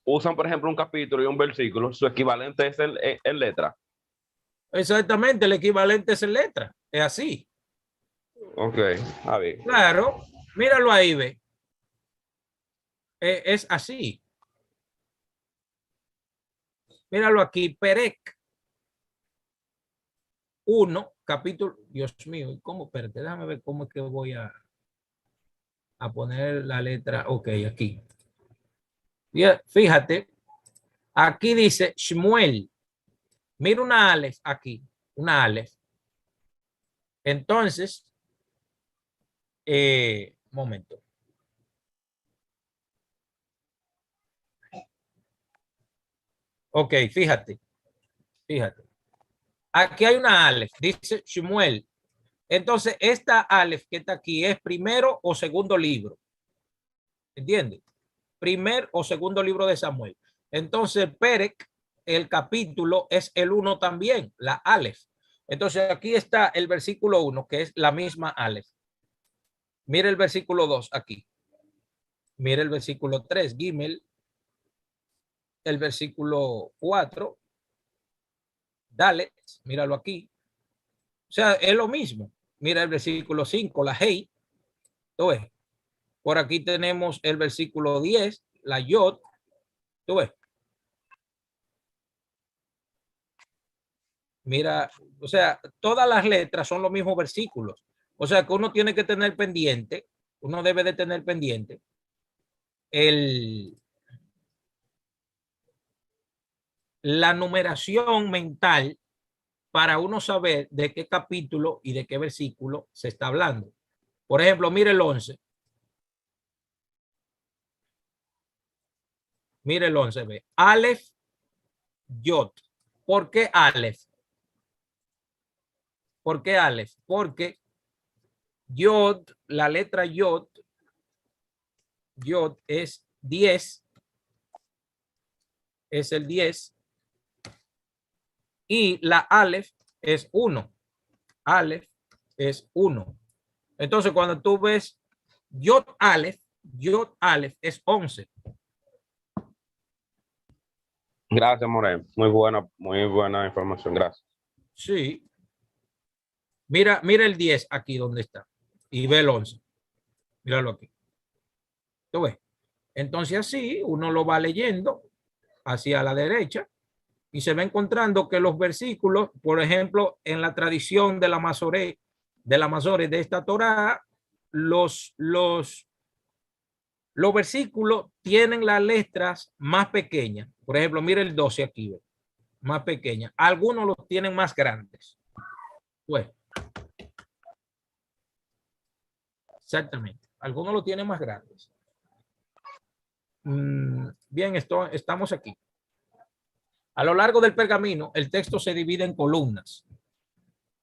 usan, por ejemplo, un capítulo y un versículo, su equivalente es en letra. Exactamente, el equivalente es en letra. Es así. Ok, a ver. Claro, míralo ahí, ve. Es así. Míralo aquí, Perec 1, capítulo. Dios mío, ¿cómo? Espérate, déjame ver cómo es que voy a poner la letra. Ok, aquí. Fíjate, aquí dice Shmuel. Mira una Aleph aquí, una Aleph. Entonces, momento. Ok, fíjate. Aquí hay una Aleph, dice Shmuel. Entonces, esta Aleph que está aquí es primero o segundo libro. ¿Entiendes? Primer o segundo libro de Samuel. Entonces, Perec, el capítulo es el 1 también, la Aleph. Entonces, aquí está el versículo 1, que es la misma Aleph. Mire el versículo 2 aquí. Mire el versículo 3, Gimel. El versículo 4, Dalet, míralo aquí. O sea, es lo mismo. Mira el versículo 5, la Hei. ¿Tú ves? Por aquí tenemos el versículo 10, la Yod. ¿Tú ves? Mira, o sea, todas las letras son los mismos versículos. O sea, que uno tiene que tener pendiente, uno debe de tener pendiente la numeración mental para uno saber de qué capítulo y de qué versículo se está hablando. Por ejemplo, mire el 11. Mire el 11, ve. Aleph, Yod. ¿Por qué Aleph? ¿Por qué Aleph? Porque Yod, la letra Yod es 10. Es el 10. Y la Aleph es 1. Aleph es 1. Entonces, cuando tú ves Yod Aleph es 11. Gracias, More. Muy buena información. Gracias. Sí. Mira el 10 aquí donde está. Y ve el 11. Míralo aquí. ¿Tú ves? Entonces así uno lo va leyendo hacia la derecha y se va encontrando que los versículos, por ejemplo, en la tradición de la Masoré, de esta Torá, los versículos tienen las letras más pequeñas. Por ejemplo, mire el 12 aquí, ¿ve? Más pequeñas. Algunos los tienen más grandes. Pues, exactamente. Algunos lo tienen más grandes. Bien, estamos aquí. A lo largo del pergamino, el texto se divide en columnas.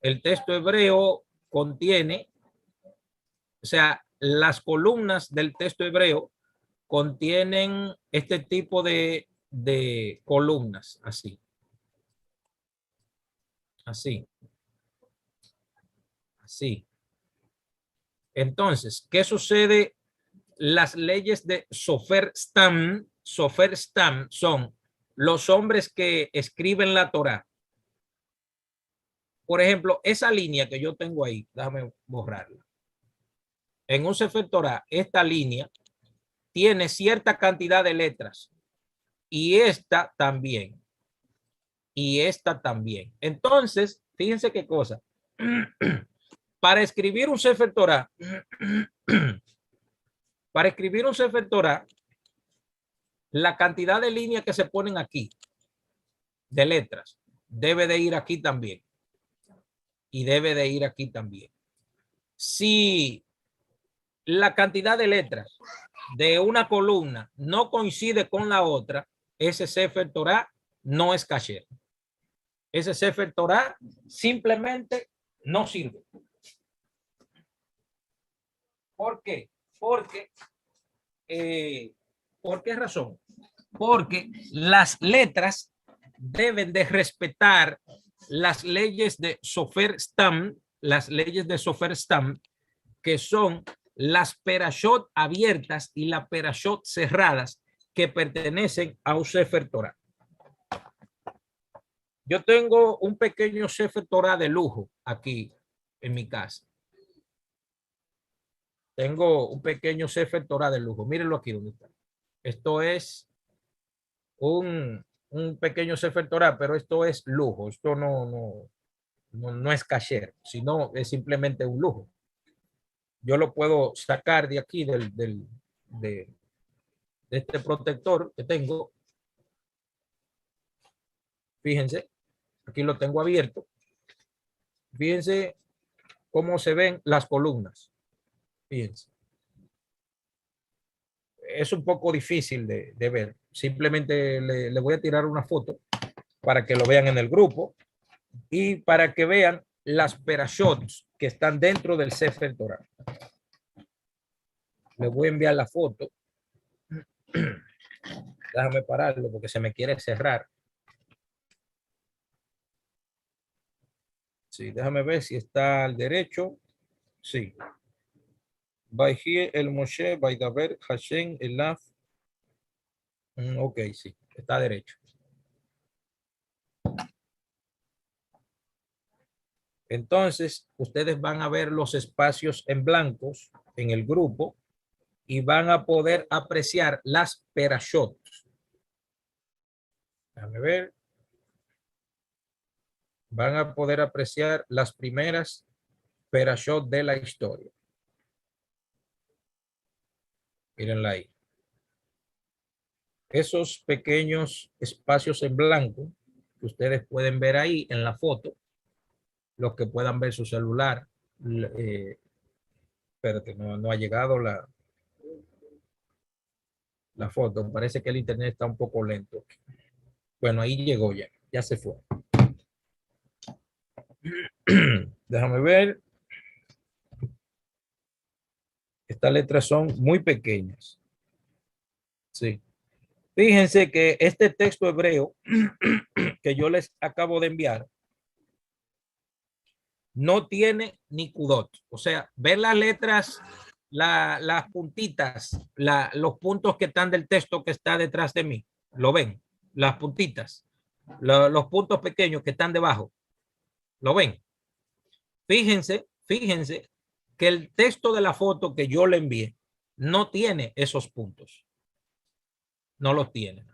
El texto hebreo contiene, o sea, las columnas del texto hebreo contienen este tipo de columnas, así. Así. Así. Entonces, ¿qué sucede? Las leyes de Sofer Stam son los hombres que escriben la Torá. Por ejemplo, esa línea que yo tengo ahí, déjame borrarla. En un Sefer Torá, esta línea tiene cierta cantidad de letras y esta también. Y esta también. Entonces, fíjense qué cosa. Para escribir un Sefer Torah, para escribir un Sefer Torah, la cantidad de líneas que se ponen aquí, de letras, debe de ir aquí también. Y debe de ir aquí también. Si la cantidad de letras de una columna no coincide con la otra, ese Sefer Torah no es kasher. Ese Sefer Torah simplemente no sirve. ¿Por qué? Porque, ¿por qué razón? Porque las letras deben de respetar las leyes de Sofer Stam, que son las perashot abiertas y las perashot cerradas que pertenecen a un Sefer Torah. Yo tengo un pequeño Sefer Torah de lujo aquí en mi casa. Tengo un pequeño Sefer Torah de lujo. Mírenlo aquí donde está. Esto es un pequeño Sefer Torah, pero esto es lujo. Esto no es kasher, sino es simplemente un lujo. Yo lo puedo sacar de aquí de este protector que tengo. Fíjense, aquí lo tengo abierto. Fíjense cómo se ven las columnas. Fíjense. Es un poco difícil de ver. Simplemente le voy a tirar una foto para que lo vean en el grupo y para que vean las perashots que están dentro del Sefer Torah. Le voy a enviar la foto. Déjame pararlo porque se me quiere cerrar. Sí, déjame ver si está al derecho. Sí. Vayhi el Moshe, Vaydaber, Hashem, Elaf. Ok, sí, está derecho. Entonces, ustedes van a ver los espacios en blancos en el grupo y van a poder apreciar las perashot. Déjame ver. Van a poder apreciar las primeras perashot de la historia. Mírenla ahí. Esos pequeños espacios en blanco que ustedes pueden ver ahí en la foto, los que puedan ver su celular. Espérate, no ha llegado la foto. Parece que el internet está un poco lento. Bueno, ahí llegó ya se fue. Déjame ver. Estas letras son muy pequeñas. Sí. Fíjense que este texto hebreo que yo les acabo de enviar no tiene ni kudot. O sea, ven las letras, las puntitas, los puntos que están del texto que está detrás de mí. ¿Lo ven? Las puntitas, los puntos pequeños que están debajo. ¿Lo ven? Fíjense que el texto de la foto que yo le envié no tiene esos puntos. No los tiene.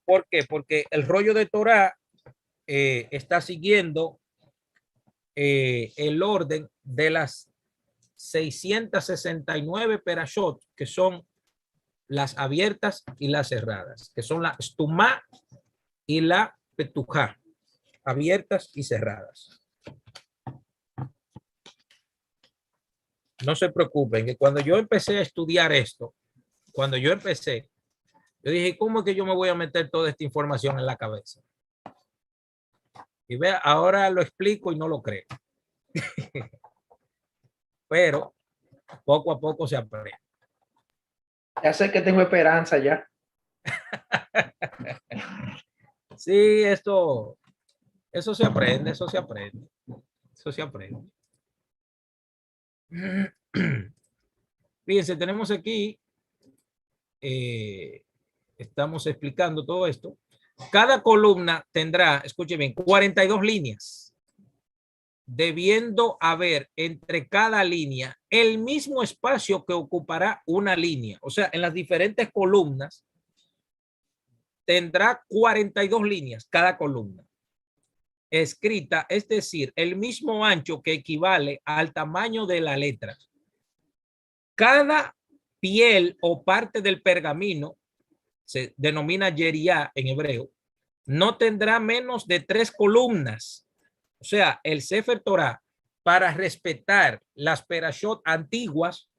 ¿Por qué? Porque el rollo de Torah está siguiendo el orden de las 669 perashot, que son las abiertas y las cerradas, que son la stumá y la petujá, abiertas y cerradas. No se preocupen, que cuando yo empecé a estudiar esto, yo dije, ¿cómo es que yo me voy a meter toda esta información en la cabeza? Y vea, ahora lo explico y no lo creo. Pero poco a poco se aprende. Ya sé que tengo esperanza ya. Sí, eso se aprende, eso se aprende. Fíjense, tenemos aquí, estamos explicando todo esto. Cada columna tendrá, escuchen bien, 42 líneas. debiendo haber entre cada línea el mismo espacio que ocupará una línea. O sea, en las diferentes columnas tendrá 42 líneas cada columna escrita, es decir, el mismo ancho que equivale al tamaño de la letra. Cada piel o parte del pergamino, se denomina yeriá en hebreo, no tendrá menos de 3 columnas. O sea, el Sefer Torah, para respetar las perashot antiguas,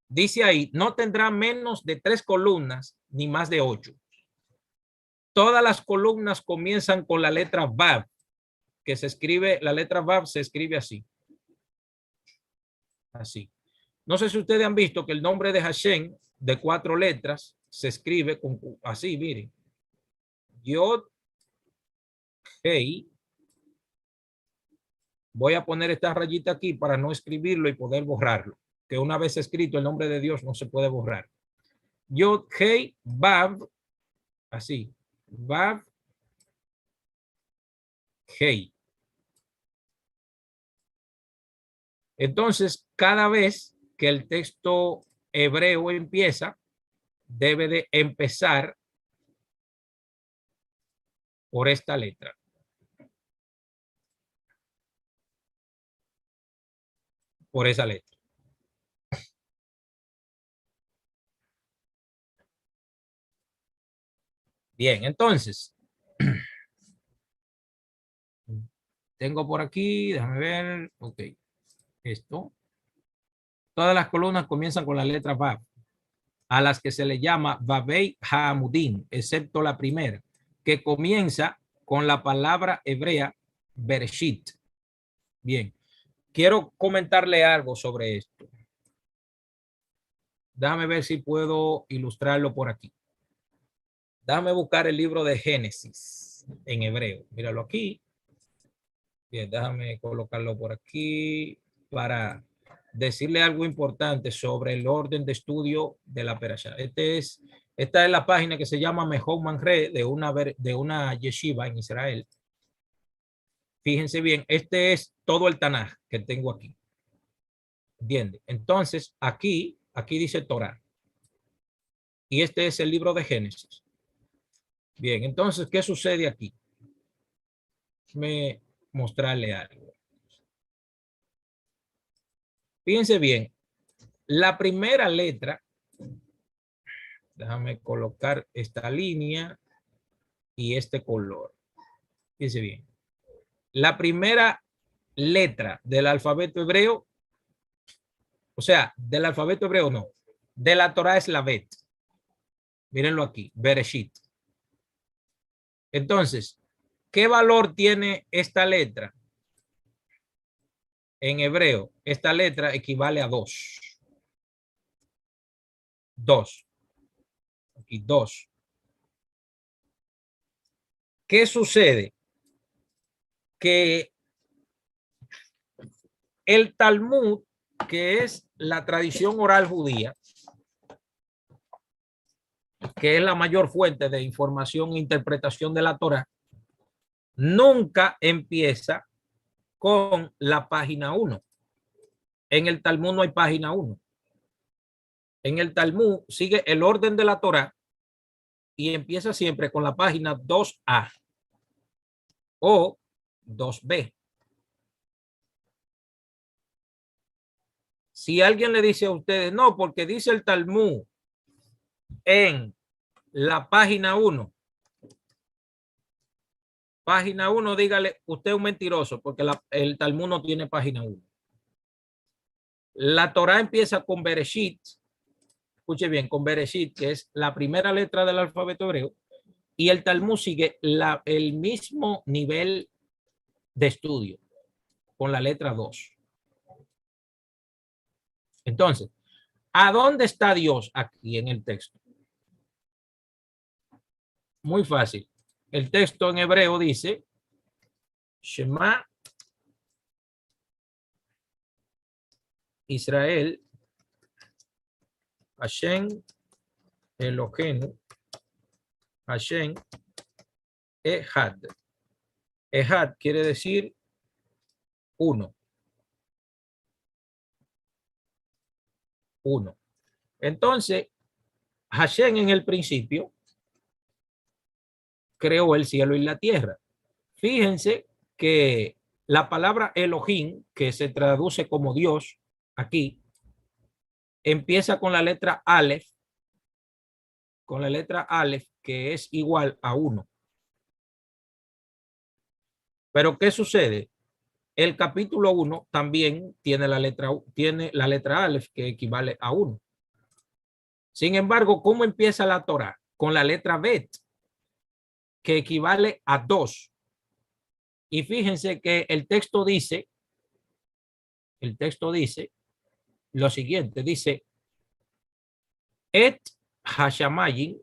dice ahí, no tendrá menos de 3 columnas ni más de 8. Todas las columnas comienzan con la letra Vav, que se escribe, la letra Vav se escribe así. Así. No sé si ustedes han visto que el nombre de Hashem, de 4 letras, se escribe con, así, miren. Yod, Hei. Voy a poner esta rayita aquí para no escribirlo y poder borrarlo. Que una vez escrito el nombre de Dios no se puede borrar. Yod, Hei, Vav, así. Vav, Hei. Entonces, cada vez que el texto hebreo empieza, debe de empezar por esta letra. Por esa letra. Bien, entonces, tengo por aquí, déjame ver, ok, esto. Todas las columnas comienzan con la letra Vav, a las que se le llama Vavei Hamudin, excepto la primera, que comienza con la palabra hebrea Bereshit. Bien, quiero comentarle algo sobre esto. Déjame ver si puedo ilustrarlo por aquí. Déjame buscar el libro de Génesis en hebreo. Míralo aquí. Bien, déjame colocarlo por aquí para decirle algo importante sobre el orden de estudio de la Perashá. Esta es la página que se llama Mejor Manre de una yeshiva en Israel. Fíjense bien, este es todo el Tanaj que tengo aquí. ¿Entiende? Entonces, aquí dice Torah. Y este es el libro de Génesis. Bien, entonces, ¿qué sucede aquí? Déjame mostrarle algo. Fíjense bien, la primera letra, déjame colocar esta línea y este color. Fíjense bien, la primera letra del alfabeto hebreo, o sea, del alfabeto hebreo no, de la Torah es la Bet. Mírenlo aquí, Bereshit. Entonces, ¿qué valor tiene esta letra? En hebreo, esta letra equivale a 2. 2. Aquí 2. ¿Qué sucede? Que el Talmud, que es la tradición oral judía, que es la mayor fuente de información e interpretación de la Torah, nunca empieza con la página 1. En el Talmud no hay página 1. En el Talmud sigue el orden de la Torah y empieza siempre con la página 2A o 2B. Si alguien le dice a ustedes, no, porque dice el Talmud en la página 1, página 1, dígale, usted es un mentiroso, porque el Talmud no tiene página 1. La Torah empieza con Bereshit, escuche bien, con Bereshit, que es la primera letra del alfabeto hebreo, y el Talmud sigue el mismo nivel de estudio, con la letra 2. Entonces, ¿a dónde está Dios aquí en el texto? Muy fácil. El texto en hebreo dice, Shema Israel, Hashem Eloheinu, Hashem Ehad. Ehad quiere decir uno. Uno. Entonces, Hashem en el principio creó el cielo y la tierra. Fíjense que la palabra Elohim, que se traduce como Dios aquí, empieza con la letra Aleph, que es igual a 1. Pero ¿qué sucede? El capítulo 1 también tiene la letra Aleph, que equivale a 1. Sin embargo, ¿cómo empieza la Torá? Con la letra Bet, que equivale a 2. Y fíjense que el texto dice lo siguiente, dice, Et Hashamayim,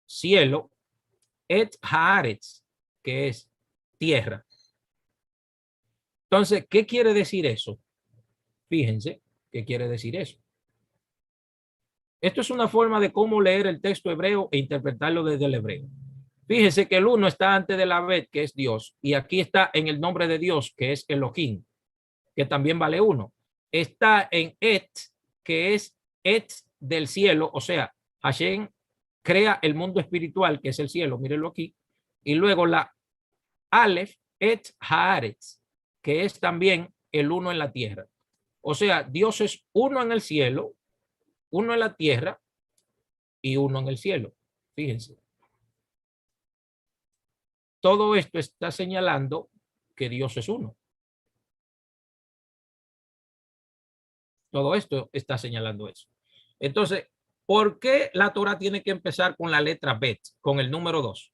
cielo, Et Haaretz, que es tierra. Entonces, ¿qué quiere decir eso? Fíjense, ¿qué quiere decir eso? Esto es una forma de cómo leer el texto hebreo e interpretarlo desde el hebreo. Fíjense que el 1 está antes de la Bet, que es Dios, y aquí está en el nombre de Dios, que es Elohim, que también vale 1. Está en Et, que es Et del cielo, o sea, Hashem crea el mundo espiritual, que es el cielo, mírenlo aquí, y luego la Aleph, Et Haaretz, que es también el 1 en la tierra. O sea, Dios es 1 en el cielo, 1 en la tierra y 1 en el cielo. Fíjense. Todo esto está señalando que Dios es 1. Todo esto está señalando eso. Entonces, ¿por qué la Torah tiene que empezar con la letra Bet, con el número 2?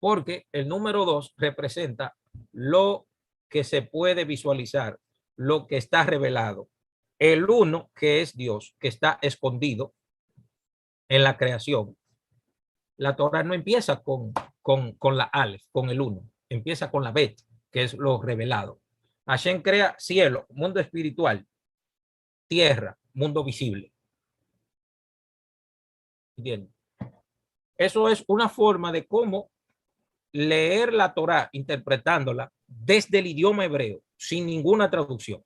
Porque el número 2 representa lo que se puede visualizar, lo que está revelado. El 1, que es Dios, que está escondido en la creación. La Torah no empieza con la Aleph, con el 1. Empieza con la Bet, que es lo revelado. Hashem crea cielo, mundo espiritual, tierra, mundo visible. ¿Entienden? Eso es una forma de cómo leer la Torah, interpretándola desde el idioma hebreo, sin ninguna traducción.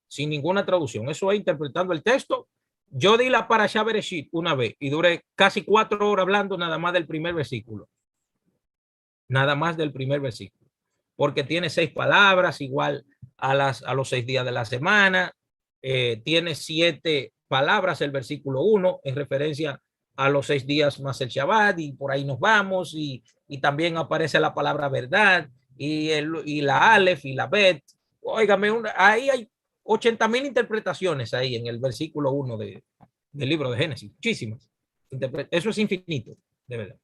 Sin ninguna traducción. Eso es interpretando el texto. Yo di la Parashá Bereshit una vez y duré casi 4 horas hablando nada más del primer versículo. Nada más del primer versículo. Porque tiene 6 palabras, igual a los 6 días de la semana. Tiene 7 palabras el versículo 1 en referencia a los 6 días más el Shabbat, y por ahí nos vamos, y también aparece la palabra verdad, y la Aleph y la Bet. Óigame, ahí hay 80,000 interpretaciones ahí en el versículo 1 del libro de Génesis, muchísimas. Eso es infinito, de verdad.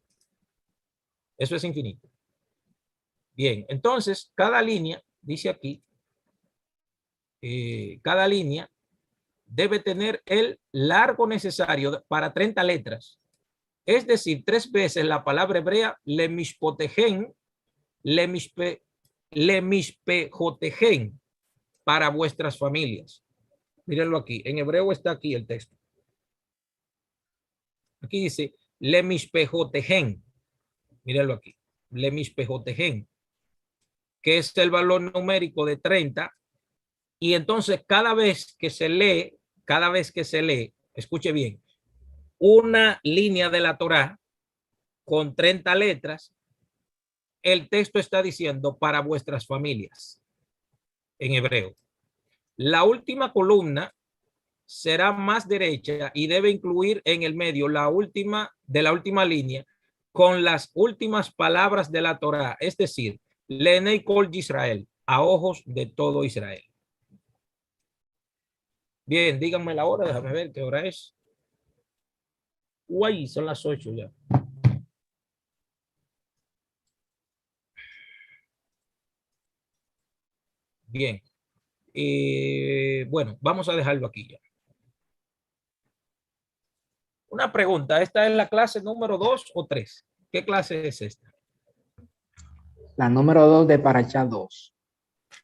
Eso es infinito. Bien, entonces, cada línea, dice aquí, cada línea debe tener el largo necesario para 30 letras. Es decir, 3 veces la palabra hebrea lemishpotegen, lemishpejotegen, para vuestras familias. Mírenlo aquí. En hebreo está aquí el texto. Aquí dice lemishpejotegen. Mírenlo aquí. Lemishpejotegen, que es el valor numérico de 30. Y entonces cada vez que se lee, escuche bien, una línea de la Torá con 30 letras, el texto está diciendo para vuestras familias en hebreo. La última columna será más derecha y debe incluir en el medio la última línea con las últimas palabras de la Torá, es decir, Lenei Kol Israel, a ojos de todo Israel. Bien, díganme la hora, déjame ver qué hora es. Uy, son las 8 ya. Bien. Bueno, vamos a dejarlo aquí ya. Una pregunta, ¿esta es la clase número 2 o 3? ¿Qué clase es esta? La número 2 de Parashá 2.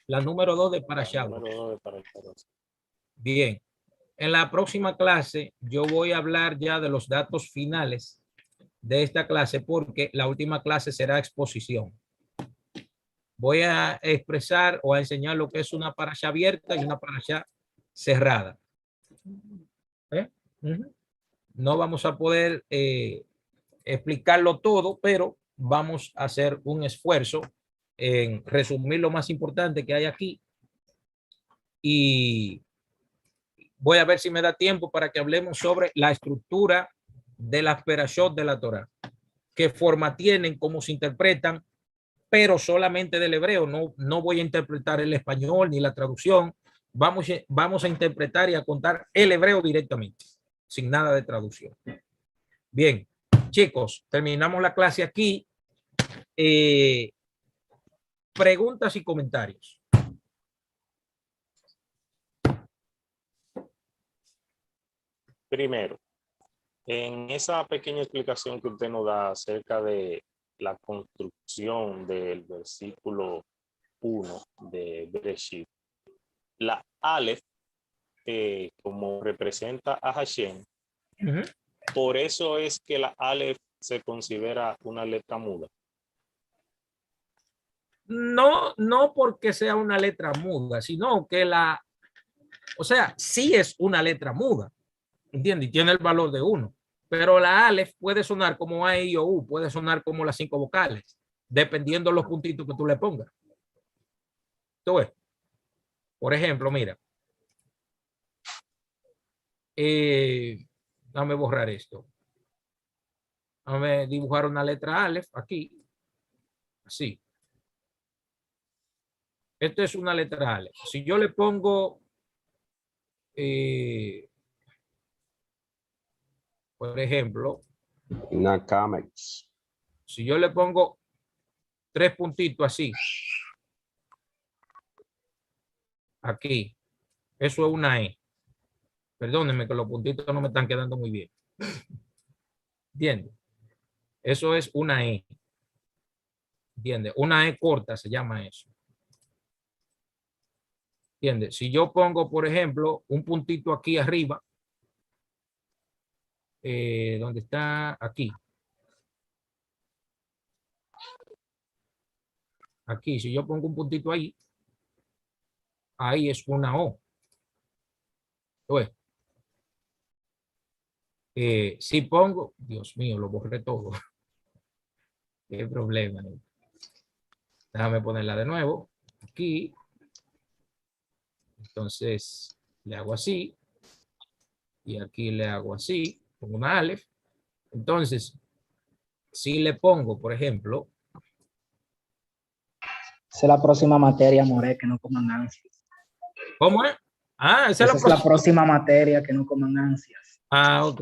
La número 2 de Parashá 2. Bien. En la próxima clase yo voy a hablar ya de los datos finales de esta clase porque la última clase será exposición. Voy a expresar o a enseñar lo que es una parasha abierta y una parasha cerrada. No vamos a poder explicarlo todo, pero vamos a hacer un esfuerzo en resumir lo más importante que hay aquí. Y voy a ver si me da tiempo para que hablemos sobre la estructura de las perashot de la Torah, qué forma tienen, cómo se interpretan, pero solamente del hebreo. No voy a interpretar el español ni la traducción. Vamos a interpretar y a contar el hebreo directamente, sin nada de traducción. Bien, chicos, terminamos la clase aquí. Preguntas y comentarios. Primero, en esa pequeña explicación que usted nos da acerca de la construcción del versículo 1 de Bereshit, la Aleph, como representa a Hashem, por eso es que la Aleph se considera una letra muda. No porque sea una letra muda, sino que o sea, sí es una letra muda, ¿entiendes? Y tiene el valor de 1. Pero la Aleph puede sonar como A, I o U, puede sonar como las 5 vocales, dependiendo de los puntitos que tú le pongas. Entonces, por ejemplo, mira, déjame borrar esto. Déjame dibujar una letra Aleph aquí, así. Esto es una letra Aleph. Si yo le pongo, por ejemplo, Nakamex. si yo le pongo 3 puntitos así, aquí, eso es una E. Perdónenme que los puntitos no me están quedando muy bien. ¿Entiendes? Eso es una E. ¿Entiendes? Una E corta se llama eso. ¿Entiendes? Si yo pongo, por ejemplo, un puntito aquí arriba, ¿dónde está? Aquí. Aquí, si yo pongo un puntito ahí, ahí es una O. Entonces, si pongo, Dios mío, lo borré todo. Qué problema. Déjame ponerla de nuevo. Aquí. Entonces, le hago así. Y aquí le hago así, con una Aleph. Entonces, si le pongo, por ejemplo. Esa es la próxima materia, More, que no coman ansias. ¿Cómo es? Ah, esa es la próxima materia, que no coman ansias. Ah, ok.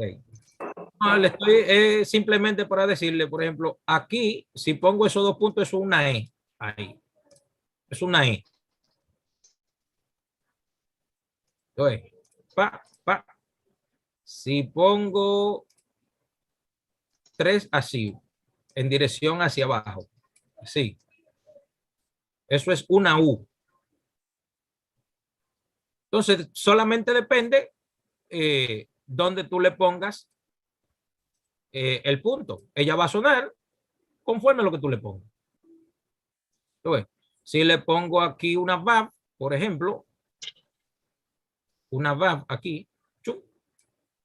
No, le estoy simplemente para decirle, por ejemplo, aquí, si pongo esos 2 puntos, es una E. Ahí. Es una E. Entonces, pa. Si pongo 3 así, en dirección hacia abajo, así. Eso es una U. Entonces, solamente depende donde tú le pongas el punto. Ella va a sonar conforme a lo que tú le pongas. Entonces, si le pongo aquí una VAV, por ejemplo, una VAV aquí,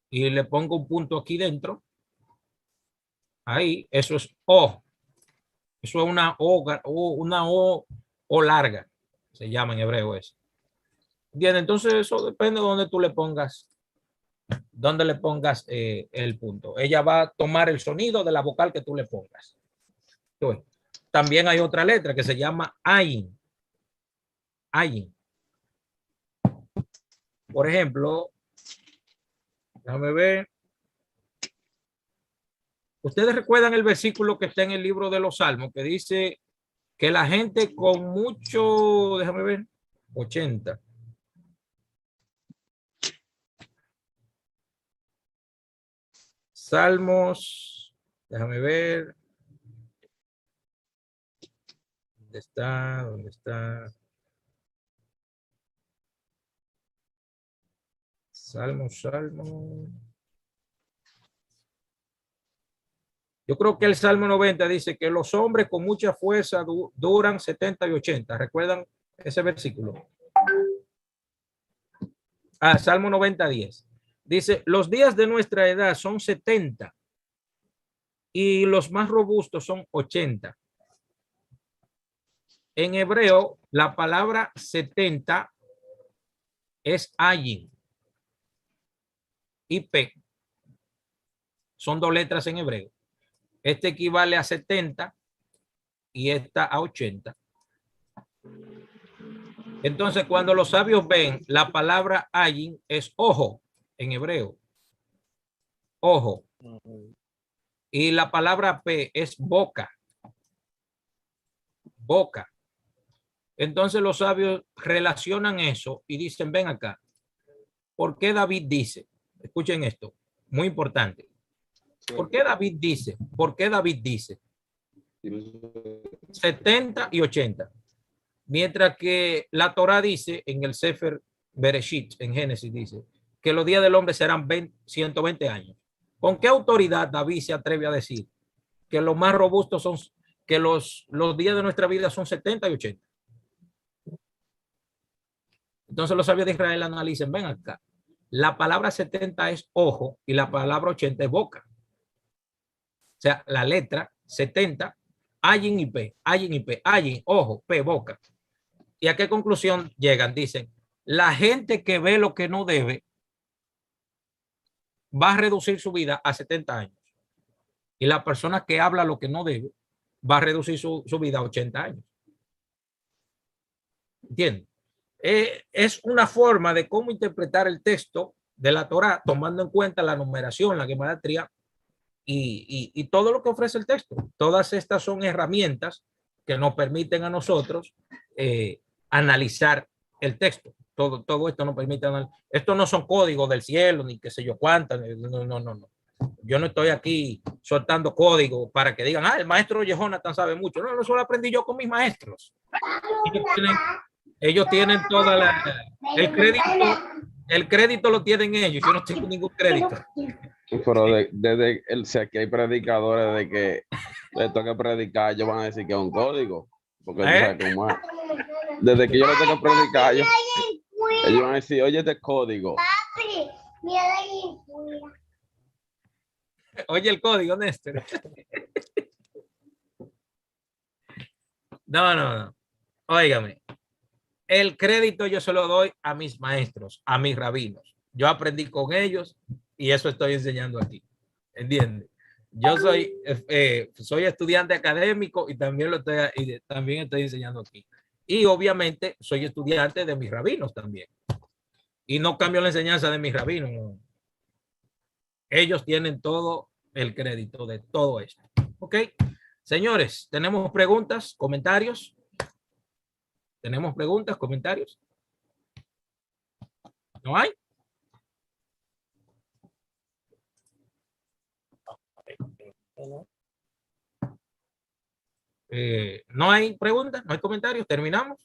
y le pongo un punto aquí dentro, ahí, eso es O. Eso es una O larga, se llama en hebreo eso. Bien, entonces eso depende de donde tú le pongas, el punto. Ella va a tomar el sonido de la vocal que tú le pongas. Entonces, también hay otra letra que se llama Ayin. Ayin. Por ejemplo, déjame ver. Ustedes recuerdan el versículo que está en el libro de los Salmos que dice que la gente con mucho, déjame ver, 80. Salmos, déjame ver. ¿Dónde está? ¿Dónde está? Salmo. Yo creo que el Salmo 90 dice que los hombres con mucha fuerza duran 70 y 80. ¿Recuerdan ese versículo? Salmo 90, 10. Dice, los días de nuestra edad son 70 y los más robustos son 80. En hebreo, la palabra 70 es ayin y p. Son dos letras en hebreo. Este equivale a 70 y esta a 80. Entonces, cuando los sabios ven la palabra ayin es ojo en hebreo. Ojo. Y la palabra p es boca. Boca. Entonces los sabios relacionan eso y dicen, ven acá. ¿Por qué David dice? Escuchen esto, muy importante. ¿Por qué David dice? ¿Por qué David dice 70 y 80? Mientras que la Torá dice en el Sefer Bereshit, en Génesis, dice que los días del hombre serán 120 años. ¿Con qué autoridad David se atreve a decir que los más robustos son, que los días de nuestra vida son 70 y 80? Entonces los sabios de Israel analicen, ven acá, la palabra 70 es ojo y la palabra 80 es boca. O sea, la letra 70, ayin y p, ayin y p, ayin, ojo, p, boca. ¿Y a qué conclusión llegan? Dicen, la gente que ve lo que no debe va a reducir su vida a 70 años. Y la persona que habla lo que no debe va a reducir su vida a 80 años. ¿Entienden? Es una forma de cómo interpretar el texto de la Torá, tomando en cuenta la numeración, la gematría y todo lo que ofrece el texto. Todas estas son herramientas que nos permiten a nosotros analizar el texto. Todo esto nos permite analizar. Esto no son códigos del cielo, ni qué sé yo cuántas. No. Yo no estoy aquí soltando códigos para que digan, el maestro Jonathan sabe mucho. No, eso lo aprendí yo con mis maestros. Ellos tienen toda el crédito lo tienen ellos. Yo no tengo ningún crédito. Pero desde que hay predicadores de que les toca predicar, ellos van a decir que es un código. Porque tú sabes cómo es. Desde que yo les tengo que predicar, ellos van a decir, oye, este código. Oye, el código, Néstor. No. Óigame. El crédito yo se lo doy a mis maestros, a mis rabinos. Yo aprendí con ellos y eso estoy enseñando aquí. ¿Entiendes? Yo soy estudiante académico y también estoy enseñando aquí. Y obviamente soy estudiante de mis rabinos también. Y no cambio la enseñanza de mis rabinos. No. Ellos tienen todo el crédito de todo esto. ¿Ok? Señores, ¿tenemos preguntas, comentarios? ¿Tenemos preguntas, comentarios? ¿No hay? ¿No hay preguntas? ¿No hay comentarios? ¿Terminamos?